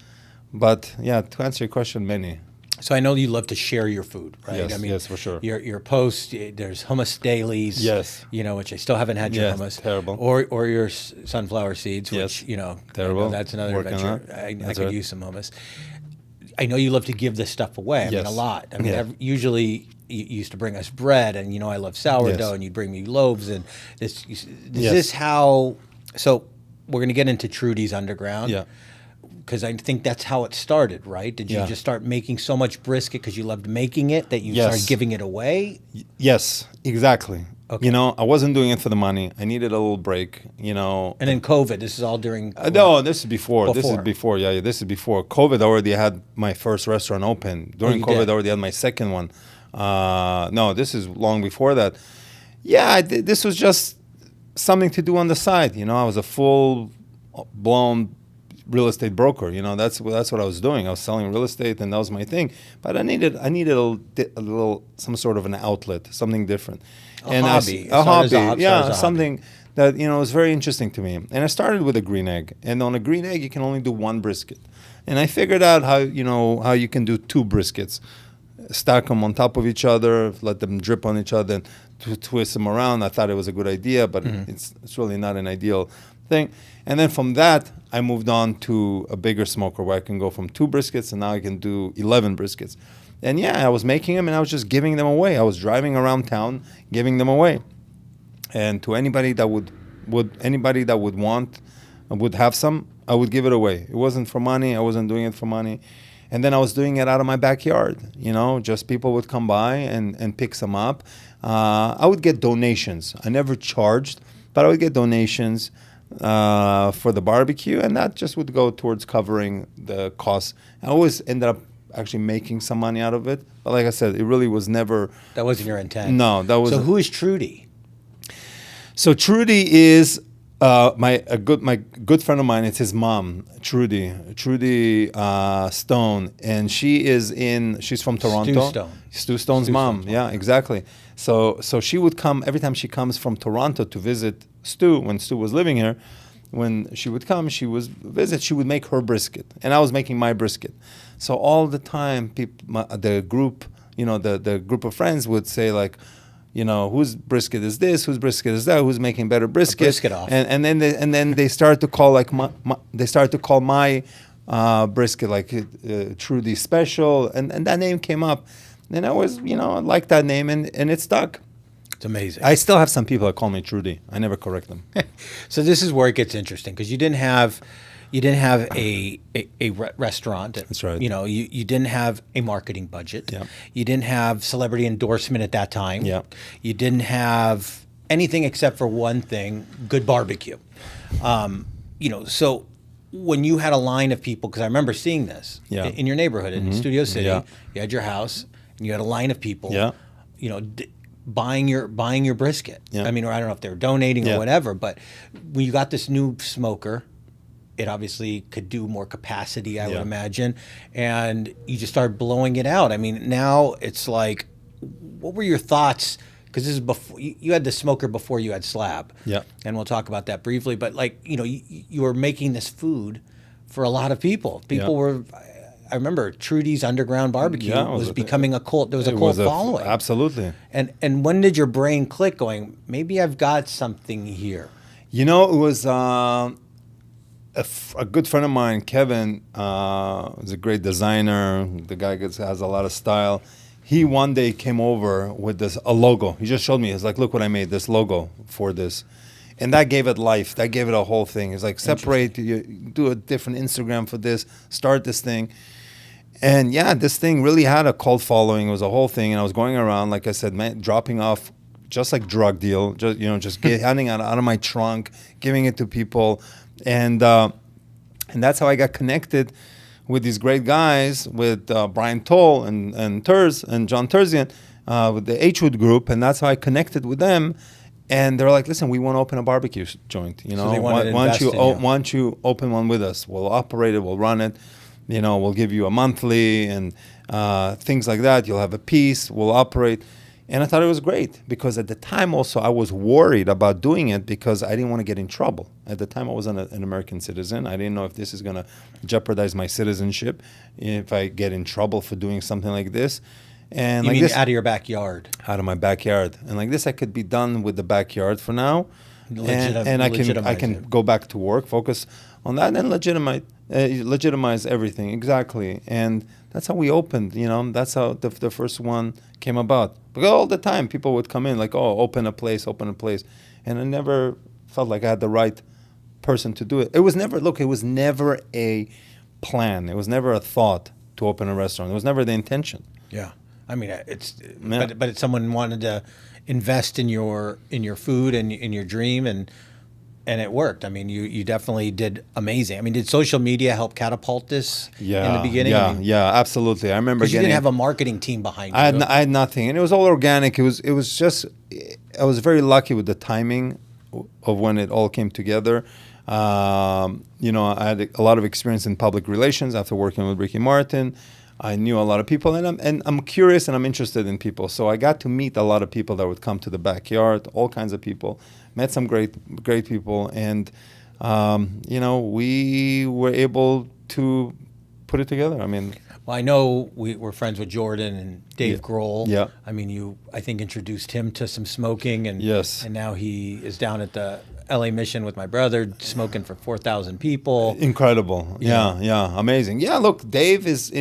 But, yeah, to answer your question, many. So I know you love to share your food, right? Yes, I mean, yes, for sure. Your post, there's hummus dailies. Yes. You know, which I still haven't had your hummus. Terrible. Or your sunflower seeds, yes. which, you know, terrible. That's another Working adventure. I could right. use some hummus. I know you love to give this stuff away. I mean, a lot. I mean, usually you used to bring us bread, and, you know, I love sourdough, and you'd bring me loaves. And is this how... So we're going to get into Trudy's Underground. Yeah. Because I think that's how it started, right? Did you just start making so much brisket because you loved making it that you started giving it away? Yes, exactly. Okay. You know, I wasn't doing it for the money. I needed a little break, you know. And then COVID, this is all during... no, this is before. This is before, this is before. COVID, I already had my first restaurant open. During COVID, I already had my second one. No, this is long before that. Yeah, this was just something to do on the side. You know, I was a full-blown real estate broker. You know, that's what I was doing. I was selling real estate, and that was my thing. But I needed a little some sort of an outlet, something different, a hobby, something that, you know, was very interesting to me. And I started with a green egg, and on a green egg you can only do one brisket. And I figured out how you can do two briskets, stack them on top of each other, let them drip on each other, and twist them around. I thought it was a good idea, but it's really not an ideal thing. And then from that, I moved on to a bigger smoker where I can go from 2 briskets, and now I can do 11 briskets. And I was making them, and I was just giving them away. I was driving around town giving them away. And to anybody that would want, would have some, I would give it away. It wasn't for money. I wasn't doing it for money. And then I was doing it out of my backyard. You know, just people would come by and pick some up. I would get donations. I never charged, but I would get donations for the barbecue, and that just would go towards covering the costs. I always ended up actually making some money out of it, but like I said, it really was never... That wasn't your intent. No, that was... So who is Trudy? So Trudy is my good friend of mine. It's his mom, Trudy Stone, and she's from Toronto. Stu Stone's mom. Yeah, exactly. So she would come every time she comes from Toronto to visit Stu when Stu was living here. when she would come, she was visit, she would make her brisket, and I was making my brisket. So all the time, the group, the group of friends would say like, whose brisket is this? Whose brisket is that? Who's making better brisket? Brisket off. And then they started to call like my brisket like Trudy Special, and that name came up, and I was I liked that name, and it stuck. It's amazing. I still have some people that call me Trudy. I never correct them. So this is where it gets interesting, because you didn't have a restaurant. That's right. You didn't have a marketing budget. Yeah. You didn't have celebrity endorsement at that time. Yeah. You didn't have anything except for one thing: good barbecue. So when you had a line of people, because I remember seeing this in your neighborhood in Studio City, you had your house and you had a line of people. Yeah. Buying your brisket. Yeah. I mean, or I don't know if they were donating or whatever, but when you got this new smoker, it obviously could do more capacity, I would imagine, and you just started blowing it out. I mean, now it's like, what were your thoughts? Because this is before you had the smoker before you had Slab. Yeah. And we'll talk about that briefly. But you were making this food for a lot of people. People were. I remember Trudy's Underground Barbecue was becoming a cult. There was a cult following. Absolutely. And when did your brain click going, maybe I've got something here? It was a good friend of mine, Kevin, is a great designer. The guy has a lot of style. He one day came over with a logo. He just showed me. He's like, look what I made, this logo for this. And that gave it life. That gave it a whole thing. It's like, separate, you do a different Instagram for this, start this thing. And this thing really had a cult following. It was a whole thing. And I was going around, like I said, dropping off just like drug deal, just handing out of my trunk, giving it to people. And that's how I got connected with these great guys, with Brian Toll and John Terzian, with the H-Wood group. And that's how I connected with them. And they're like, listen, we want to open a barbecue joint. So they wanted to why invest don't you open one with us? We'll operate it. We'll run it. We'll give you a monthly and things like that. You'll have a piece. We'll operate. And I thought it was great, because at the time also I was worried about doing it because I didn't want to get in trouble. At the time I was an American citizen. I didn't know if this is going to jeopardize my citizenship, if I get in trouble for doing something like this. And You like mean this, out of your backyard? out of my backyard. And like this, I could be done with the backyard for now. And I can go back to work, focus on that, and legitimize everything. Exactly. And that's how we opened, that's how the first one came about. Because all the time people would come in like, open a place. And I never felt like I had the right person to do it. It was never a plan. It was never a thought to open a restaurant. It was never the intention. Yeah. I mean, but it's someone wanted to invest in your food and in your dream, and it worked. I mean, you definitely did amazing. I mean, did social media help catapult this in the beginning? Yeah, absolutely. I remember you didn't have a marketing team behind you. I had nothing, and it was all organic. It was just, I was very lucky with the timing of when it all came together. I had a lot of experience in public relations after working with Ricky Martin. I knew a lot of people, and I'm curious and I'm interested in people. So I got to meet a lot of people that would come to the backyard, all kinds of people. Met some great people, and we were able to put it together. I mean, well, I know we're friends with Jordan and Dave Grohl. Yeah. I mean, I think introduced him to some smoking, and yes, and now he is down at the LA Mission with my brother, smoking for 4,000 people. Incredible. Yeah, amazing. Yeah, look, Dave is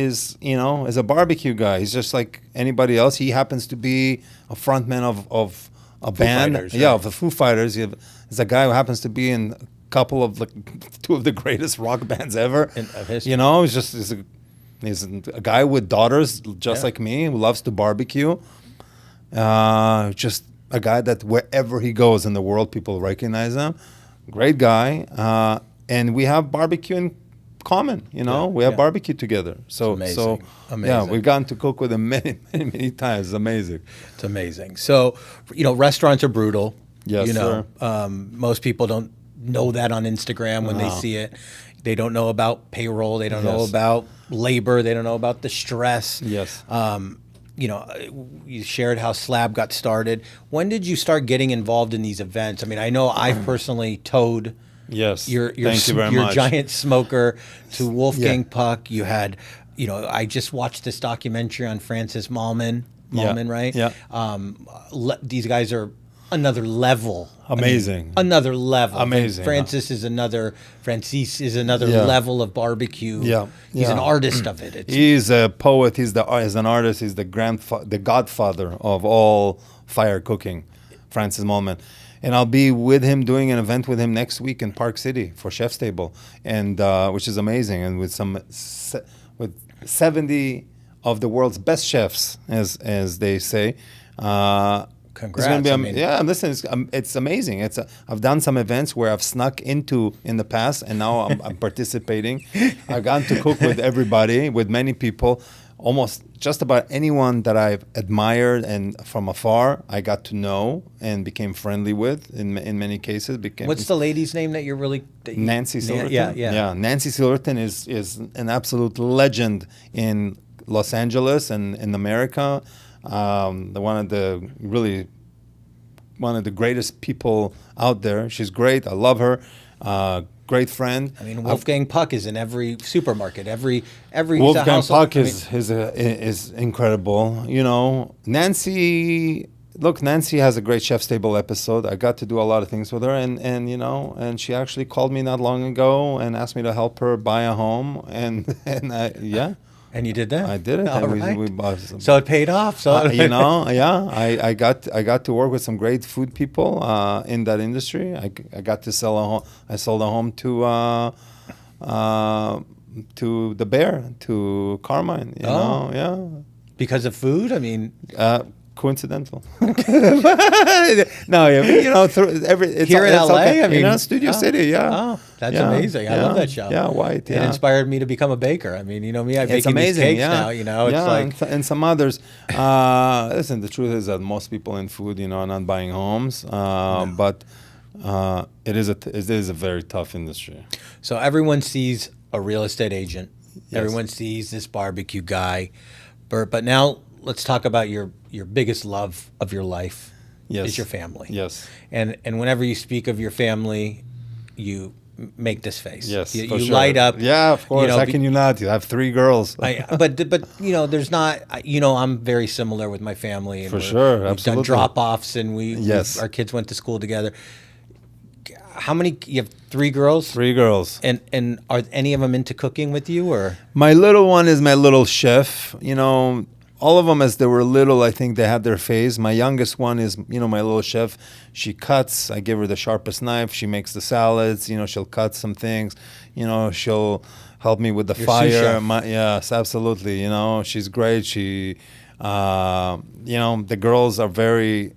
a barbecue guy. He's just like anybody else. He happens to be a frontman of a band. Fighters, right? Yeah, of the Foo Fighters. He's a guy who happens to be in a couple of two of the greatest rock bands ever of history. He's a guy with daughters just like me, who loves to barbecue. Just a guy that wherever he goes in the world, people recognize him. Great guy. And we have barbecue in common, we have barbecue together. So, amazing. We've gotten to cook with him many, many, many times. It's amazing. It's amazing. So, restaurants are brutal. Yes, sir. Most people don't know that on Instagram when they see it. They don't know about payroll. They don't know about labor. They don't know about the stress. Yes. You shared how Slab got started. When did you start getting involved in these events? I mean, I know I've personally towed Yes. your Thank you very your much. giant smoker to Wolfgang Yeah. Puck. You had, I just watched this documentary on Francis Malman. Yeah. Right? Yeah. These guys are another level. Amazing. Another level. Amazing. Francis is another Yeah. level of barbecue. Yeah. He's an Yeah. artist of it. He's a poet. He's an artist. He's the godfather of all fire cooking, Francis Malman. And I'll be with him doing an event with him next week in Park City for Chef's Table, and which is amazing. And with with 70 of the world's best chefs, as they say. Congrats. It's gonna be, listen, it's amazing. I've done some events where I've snuck into in the past, and now I'm participating. I've gotten to cook with everybody, with many people, almost just about anyone that I've admired and from afar, I got to know and became friendly with in many cases. What's the lady's name that you're really... Nancy Silverton? Yeah. Nancy Silverton is an absolute legend in Los Angeles and in America. One of the greatest people out there. She's great. I love her. Great friend. I mean, Wolfgang Puck is in every supermarket. Every Wolfgang Puck is incredible. Nancy. Look, Nancy has a great Chef's Table episode. I got to do a lot of things with her, and she actually called me not long ago and asked me to help her buy a home, and yeah. And you did that? I did it. All and right. we bought some, so it paid off. So I got to work with some great food people in that industry. I got to sell a home. I sold a home to the Bear, to Carmine. Because of food? I mean, coincidental. No, it's here in LA. Okay. I mean, in Studio City. Yeah. Oh, that's amazing. I love that show. Yeah, White. Yeah. It inspired me to become a baker. I mean, me, I'm It's baking these amazing. cakes Yeah. now. It's like and some others. Listen, the truth is that most people in food, are not buying homes. But it is a very tough industry. So everyone sees a real estate agent. Yes. Everyone sees this barbecue guy, Burt. But now let's talk about your biggest love of your life. Yes. Is your family. Yes. And whenever you speak of your family, you make this face. Yes, You for sure. light up. Yeah, of course. How can you not? You have 3 girls. But there's not. I'm very similar with my family. And For sure, we've absolutely. done drop-offs, and Yes. our kids went to school together. How many? You have 3 girls. 3 girls. And are any of them into cooking with you, or? My little one is my little chef. All of them, as they were little, I think they had their phase. My youngest one is, my little chef. She cuts. I give her the sharpest knife. She makes the salads. She'll cut some things. She'll help me with the Your fire. sous chef. Yes, absolutely. She's great. She, the girls are very,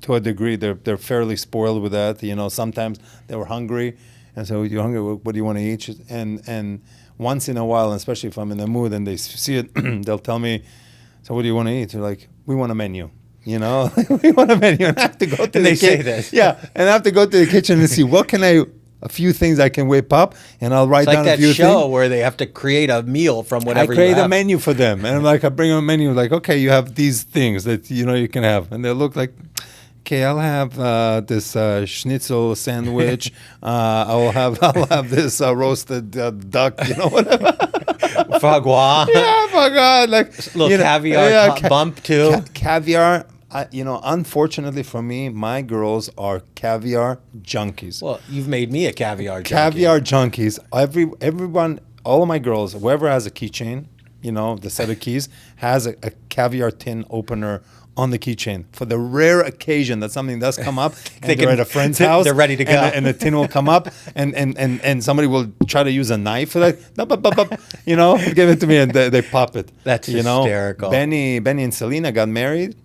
to a degree, they're fairly spoiled with that. Sometimes they were hungry, and so, you're hungry. What do you want to eat? And once in a while, and especially if I'm in the mood and they see it, they'll tell me, so what do you want to eat? They're like, we want a menu. We want a menu. And I have to go to they say this. Yeah. And I have to go to the kitchen and see a few things I can whip up, and I'll write It's down like a few that show things. where they have to create a meal from whatever I create you have. a menu for them. And I'm like, I bring them a menu, like, okay, you have these things that, you can have. And they look like, okay, I'll have this schnitzel sandwich. I'll have this roasted duck, whatever. Foie gras. Yeah, my God, like A little caviar bump too. Caviar. Unfortunately for me, my girls are caviar junkies. Well, you've made me a caviar junkie. Caviar junkies. Everyone, all of my girls, whoever has a keychain, the set of keys, has a caviar tin opener on the keychain for the rare occasion that something does come up and they're at a friend's house. They're ready to go. And the tin will come up and somebody will try to use a knife for that. Give it to me and they pop it. That's hysterical. Benny and Selena got married.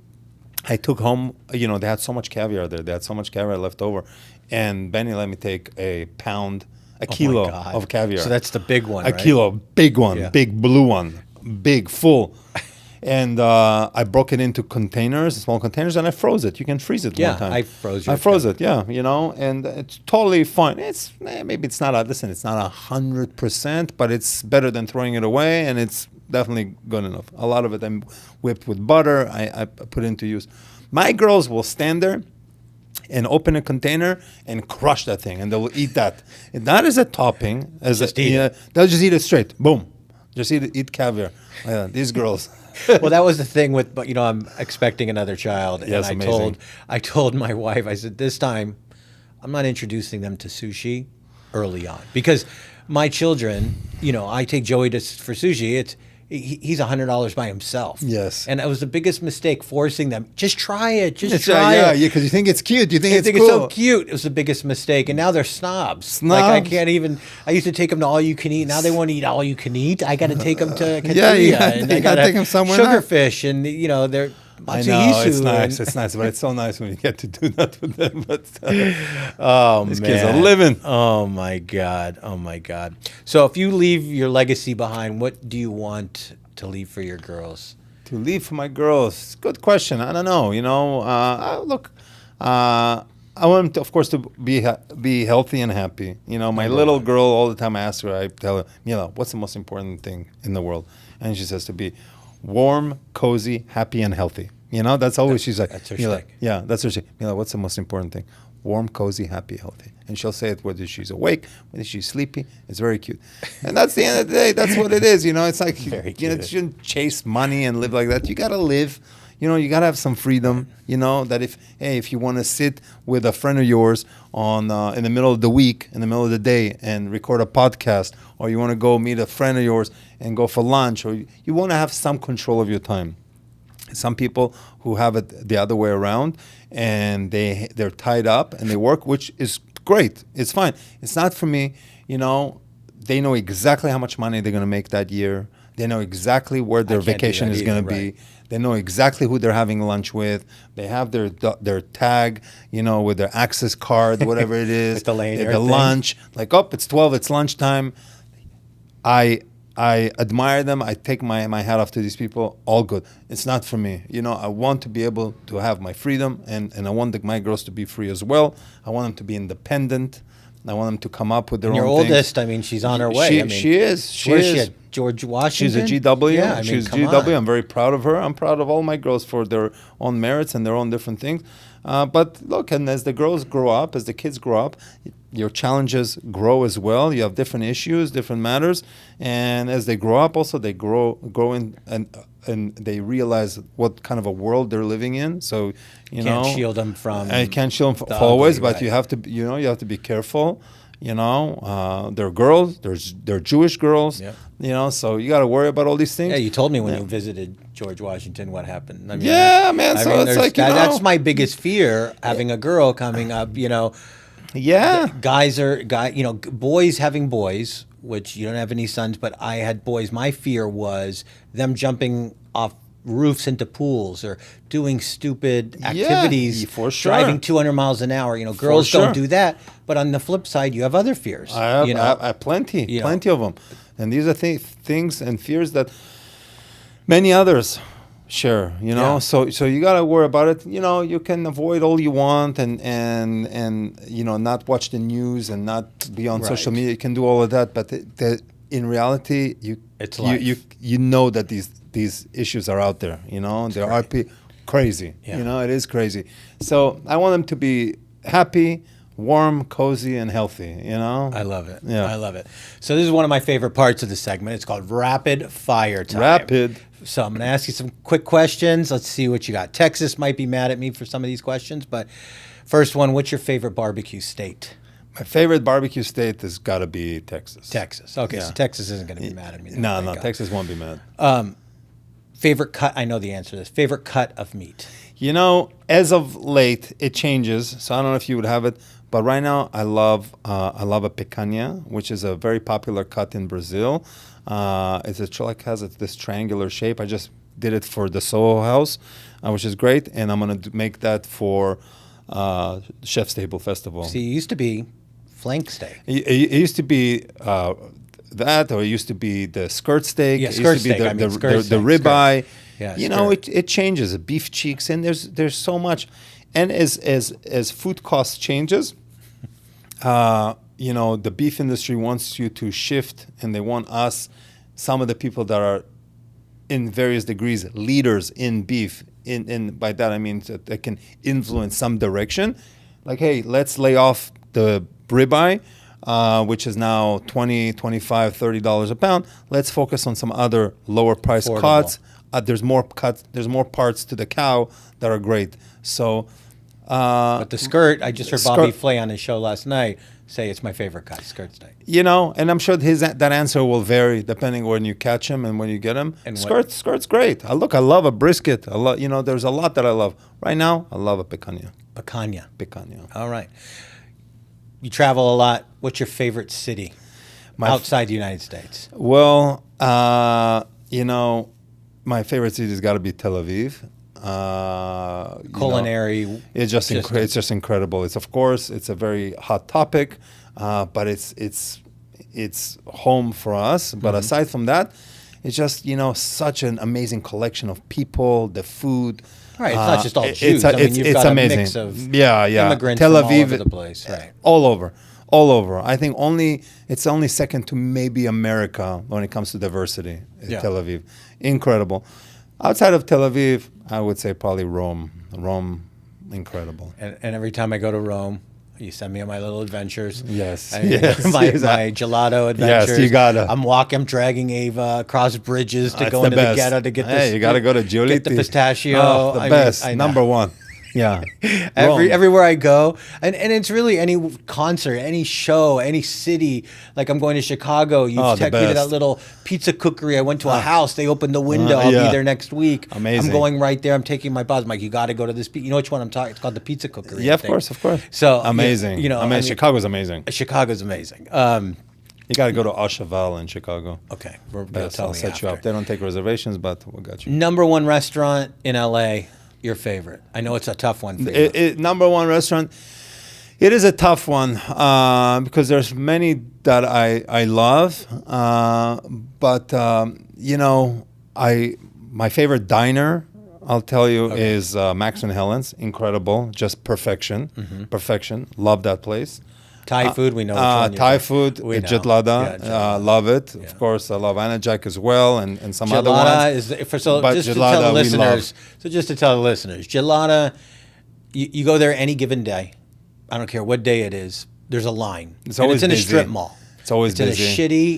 I took home, they had so much caviar there. They had so much caviar left over. And Benny let me take a kilo of caviar. So that's the big one, A kilo, big one, Yeah. big blue one, big, full. And I broke it into containers, small containers, and I froze it. You can freeze it one time. I froze it, yeah, and it's totally fine. Maybe it's not it's not 100%, but it's better than throwing it away, and it's definitely good enough. A lot of it I'm whipped with butter. I put into use. My girls will stand there and open a container and crush that thing, and they'll eat that. And not as a topping, they'll just eat it straight. Boom, just eat caviar. These girls. Well, that was the thing with, but I'm expecting another child, Yes, and amazing. I told my wife, I said, this time, I'm not introducing them to sushi early on, because my children, I take Joey for sushi. He's $100 by himself. Yes. And it was the biggest mistake, forcing them. Just try it. Just Try try it. Yeah, because you think it's cute. You think it's it's cool. so cute. It was the biggest mistake. And now they're snobs. Like, I can't even, I used to take them to all you can eat. Now they want to eat all you can eat. I got to take them to Katsuya. And I got to take them somewhere Sugarfish. And, they're I know, it's nice. It's nice, but it's so nice when you get to do that with them. But these kids are living. Oh my God. Oh my God. So if you leave your legacy behind, what do you want to leave for your girls? To leave for my girls, good question. I don't know. I want them, to, of course, to be healthy and happy. My little girl, all the time I ask her, I tell her, Mila, what's the most important thing in the world? And she says to be warm, cozy, happy, and healthy. That's always, she's like, that's her Mila, shtick. yeah, that's her shtick. Mila, what's the most important thing? Warm, cozy, happy, healthy. And she'll say it whether she's awake, whether she's sleepy. It's very cute. And that's the end of the day. That's what it is. It's like, you shouldn't chase money and live like that. You got to live. You got to have some freedom, that if you want to sit with a friend of yours on in the middle of the week, in the middle of the day, and record a podcast, or you want to go meet a friend of yours and go for lunch, or you want to have some control of your time. Some people who have it the other way around, and they're tied up and they work, which is great. It's fine. It's not for me. They know exactly how much money they're going to make that year. They know exactly where their vacation is going to be. They know exactly who they're having lunch with. They have their tag, with their access card, whatever it is. With the lanyard the lunch. Like, it's 12, it's lunchtime. I admire them. I take my hat off to these people. All good. It's not for me. I want to be able to have my freedom, and I want my girls to be free as well. I want them to be independent. I want them to come up with their own your things. oldest, she's on her way. She is. Where is she at? George Washington? She's a GW. Yeah, She's come GW. on. I'm very proud of her. I'm proud of all my girls for their own merits and their own different things. But look, and as the girls grow up, as the kids grow up, your challenges grow as well. You have different issues, different matters, and as they grow up, also they grow in and they realize what kind of a world they're living in. So Can't shield them from. I can't shield them always, but you have to you have to be careful. They're girls. They're Jewish girls. Yeah. So you got to worry about all these things. Yeah, you told me when you visited George Washington what happened. Man. So it's like that's my biggest fear, having a girl coming up. Yeah. Boys having boys, which you don't have any sons, but I had boys. My fear was them jumping off roofs into pools or doing stupid activities, for sure. driving 200 miles an hour. Girls don't do that. But on the flip side, you have other fears. I have plenty of them. And these are things and fears that many others share, So you got to worry about it. You can avoid all you want and not watch the news and not be on social media. You can do all of that. But in reality, it's life. You know that these issues are out there, there are crazy, it is crazy. So I want them to be happy, warm, cozy, and healthy, I love it. Yeah. I love it. So this is one of my favorite parts of the segment. It's called Rapid Fire Time. Rapid. So I'm going to ask you some quick questions. Let's see what you got. Texas might be mad at me for some of these questions, but first one, what's your favorite barbecue state? My favorite barbecue state has got to be Texas. Texas. Okay, so Texas isn't going to be mad at me. No, Texas won't be mad. Favorite cut? I know the answer to this. Favorite cut of meat? As of late, it changes. So I don't know if you would have it, but right now I love a picanha, which is a very popular cut in Brazil. Has this triangular shape. I just did it for the Soho House, which is great, and I'm gonna make that for Chef's Table Festival. See, it used to be flank steak. It used to be that, or it used to be the skirt steak. Yeah, it skirt used to be steak. the ribeye. Yeah, it changes. Beef cheeks, and there's so much. And as food costs changes, the beef industry wants you to shift, and they want us, some of the people that are in various degrees leaders in beef. In by that I mean that they can influence some direction. like, hey, let's lay off the ribeye, which is now $20, $25, $30 a pound. Let's focus on some other lower price Affordable. cuts. There's more cuts. There's more parts to the cow that are great. So, But the skirt, I just heard skirt- Bobby Flay on his show last night say it's my favorite cut, skirt steak. and I'm sure that answer will vary depending when you catch him and when you get him. And Skirt's great. I love a brisket. I love, there's a lot that I love. Right now, I love a picanha. Picanha. All right. You travel a lot. What's your favorite city outside the United States? Well, my favorite city has got to be Tel Aviv. Culinary. It's just incredible. It's a very hot topic, but it's home for us. But aside from that, it's just such an amazing collection of people, the food. Right, it's not just all Jews. You've got amazing. a mix of immigrants Tel from Aviv, all over the place. Right. all over. I think it's only second to maybe America when it comes to diversity. Tel Aviv, incredible. Outside of Tel Aviv, I would say probably Rome. Rome, incredible. And every time I go to Rome, you send me on my little adventures. Yes. My Exactly. gelato adventures. Yes, you gotta. I'm dragging Ava across bridges to That's go the into best. the ghetto to get this. Hey, you gotta go to Giulietti. Get the pistachio. Oh, the best. I know. Number one. Yeah. Rome. Everywhere I go, and it's really any concert, any show, any city. Like I'm going to Chicago. You the take me to that best. little pizza cookery. I went to a house. They opened the window. I'll be there next week. Amazing. I'm going right there. I'm taking my boss. I'm like, you got to go to this. You know which one I'm talking? It's called the Pizza Cookery. Yeah, I of think. course. So amazing. Chicago's amazing. Chicago's amazing. You got to go to Cheval in Chicago. Okay, Yes, I'll set you up. They don't take reservations, but we got you. Number one restaurant in LA. Your favorite? I know it's a tough one for you. Number one restaurant. It is a tough one because there's many that I love, but my favorite diner, I'll tell you, is Max and Helen's. Incredible, just perfection, perfection. Love that place. Thai food, we know. Which one Thai food, We know. Jetlada, Yeah, Jetlada. love it. Yeah. Of course, I love Anna Jack as well, and some other ones. Gelada is But just to Gelada tell the we listeners. So just to tell the listeners, Gelada, you go there any given day. I don't care what day it is. There's a line. It's And always in busy. a strip mall. It's always It's busy. in a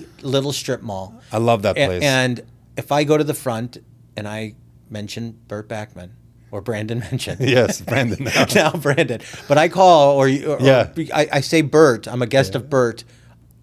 shitty little strip mall. I love that place. And if I go to the front and I mention Burt Bakman or Brandon mentioned. Yes, Brandon. Now Brandon. But I call or Yeah. I say Burt. I'm a guest of Burt.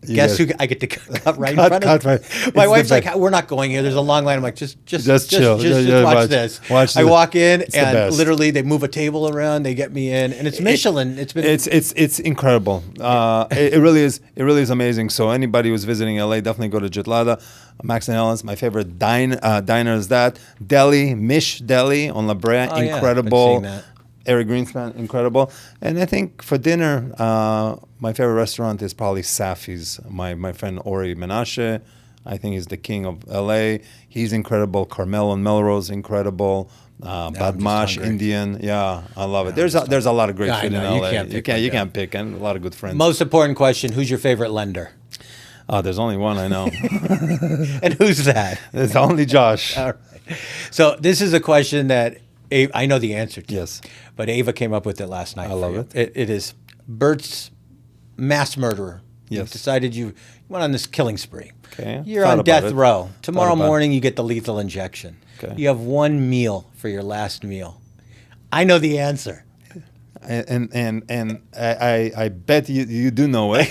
Guess who I get to cut right in Cut front right. of? My It's wife's the like, best. we're not going here. There's a long line. I'm like, just chill. Just Yeah, watch watch- this. watch I this. walk in It's the and best. literally they move a table around. They get me in, and it's Michelin. It's incredible. It really is. It really is amazing. So anybody who's visiting LA, definitely go to Jetlada. Max and Helen's, my favorite diner is that. Deli, Mish Deli on La Brea, Oh, yeah. incredible. Been seeing that. Eric Greenspan, incredible. And I think for dinner, my favorite restaurant is probably Safi's. My friend Ori Menashe, I think he's the king of LA. He's incredible. Carmel and Melrose, incredible. Badmash, hungry. Indian, yeah, I love it. There's a lot of great I food in know, you LA. can't pick you one, can't pick, and a lot of good friends. Most important question: who's your favorite lender? There's only one I know. And who's that? It's only Josh. All right. So this is a question that I know the answer to. Yes. But Ava came up with it last night. I love you. it. It is Bert's mass murderer. You Yes. decided you went on this killing spree. Okay. You're Thought on about death it. row. Tomorrow Thought about it. morning you get the lethal injection. Okay. You have one meal for your last meal. I know the answer. And I bet you do know it.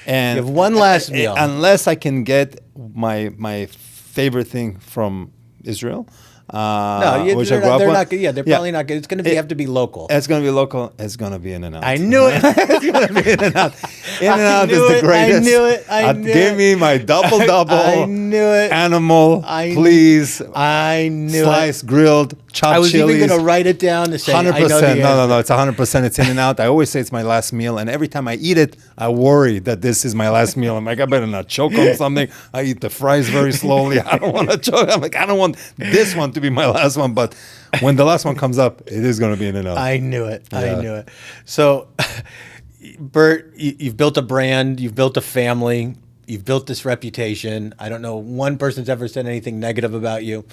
And You have one last meal. Unless I can get my favorite thing from Israel. No, which they're I grew not, up they're with. not good. Yeah, they're probably not good. It's going to have to be local. It's going to be local. It's going to be In-N-Out. I knew it. It's going to be In-N-Out. In-N-Out is knew the it. greatest. I knew it. I knew Give it. me my double. I knew it. Animal, I- please. I knew Sliced, grilled, chopped I was chilies. even going to write it down to say, I know the 100%. answer. No. It's 100%. It's In-N-Out. I always say it's my last meal, and every time I eat it, I worry that this is my last meal. I'm like, I better not choke on something. I eat the fries very slowly. I don't want to choke. I'm like, I don't want this one to be my last one. But when the last one comes up, it is going to be In-N-Out. I knew it. I Yeah. knew it. So, Burt, you've built a brand, you've built a family, you've built this reputation. I don't know one person's ever said anything negative about you.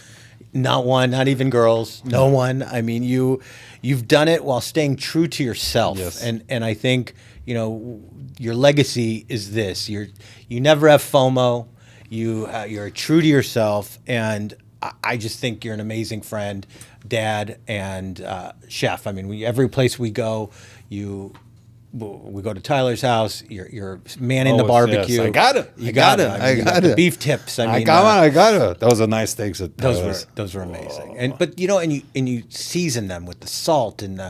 Not one, not even girls. No one. I mean, you've done it while staying true to yourself. Yes. And I think, your legacy is this. You never have FOMO. You're true to yourself, and I just think you're an amazing friend, dad, and chef. I mean, every place we go, we go to Tyler's house. You're manning the barbecue. Yes. I got it. You got it. I got it. Beef tips. I got it. Those are nice steaks. Those were amazing. And you season them with the salt and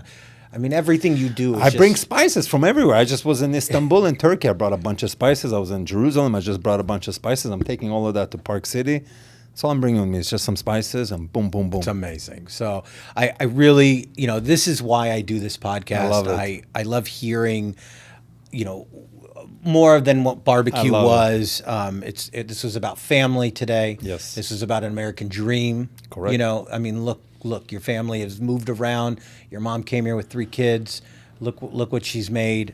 everything you do. I bring spices from everywhere. I just was in Istanbul in Turkey. I brought a bunch of spices. I was in Jerusalem. I just brought a bunch of spices. I'm taking all of that to Park City. That's all I'm bringing with me. It's just some spices and boom, boom, boom. It's amazing. So I really, this is why I do this podcast. I love it. I love hearing, more than what barbecue was. This was about family today. Yes. This was about an American dream. Correct. Look, your family has moved around. Your mom came here with 3 kids. Look what she's made.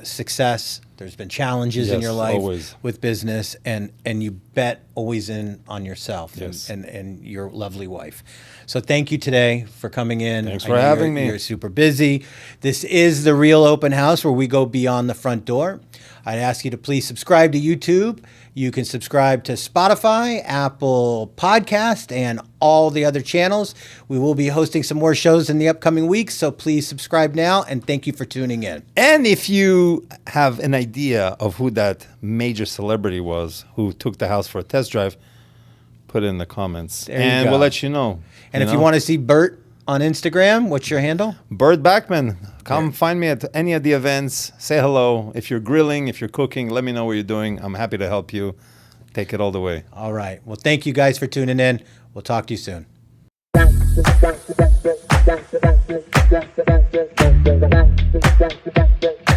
Success. There's been challenges in Yes, your life always. with business, and you bet always in on yourself Yes. and your lovely wife. So thank you today for coming in. Thanks I for know having me. You're super busy. This is the Real Open House, where we go beyond the front door. I'd ask you to please subscribe to YouTube. You can subscribe to Spotify, Apple Podcast, and all the other channels. We will be hosting some more shows in the upcoming weeks, so please subscribe now, and thank you for tuning in. And if you have an idea of who that major celebrity was who took the house for a test drive, put it in the comments. There you And go. we'll let you know. And if you want to see Burt on Instagram, what's your handle? Burt Bakman, come find me at any of the events. Say hello. If you're grilling, if you're cooking, let me know what you're doing. I'm happy to help you. Take it all the way. All right. Well, thank you guys for tuning in. We'll talk to you soon.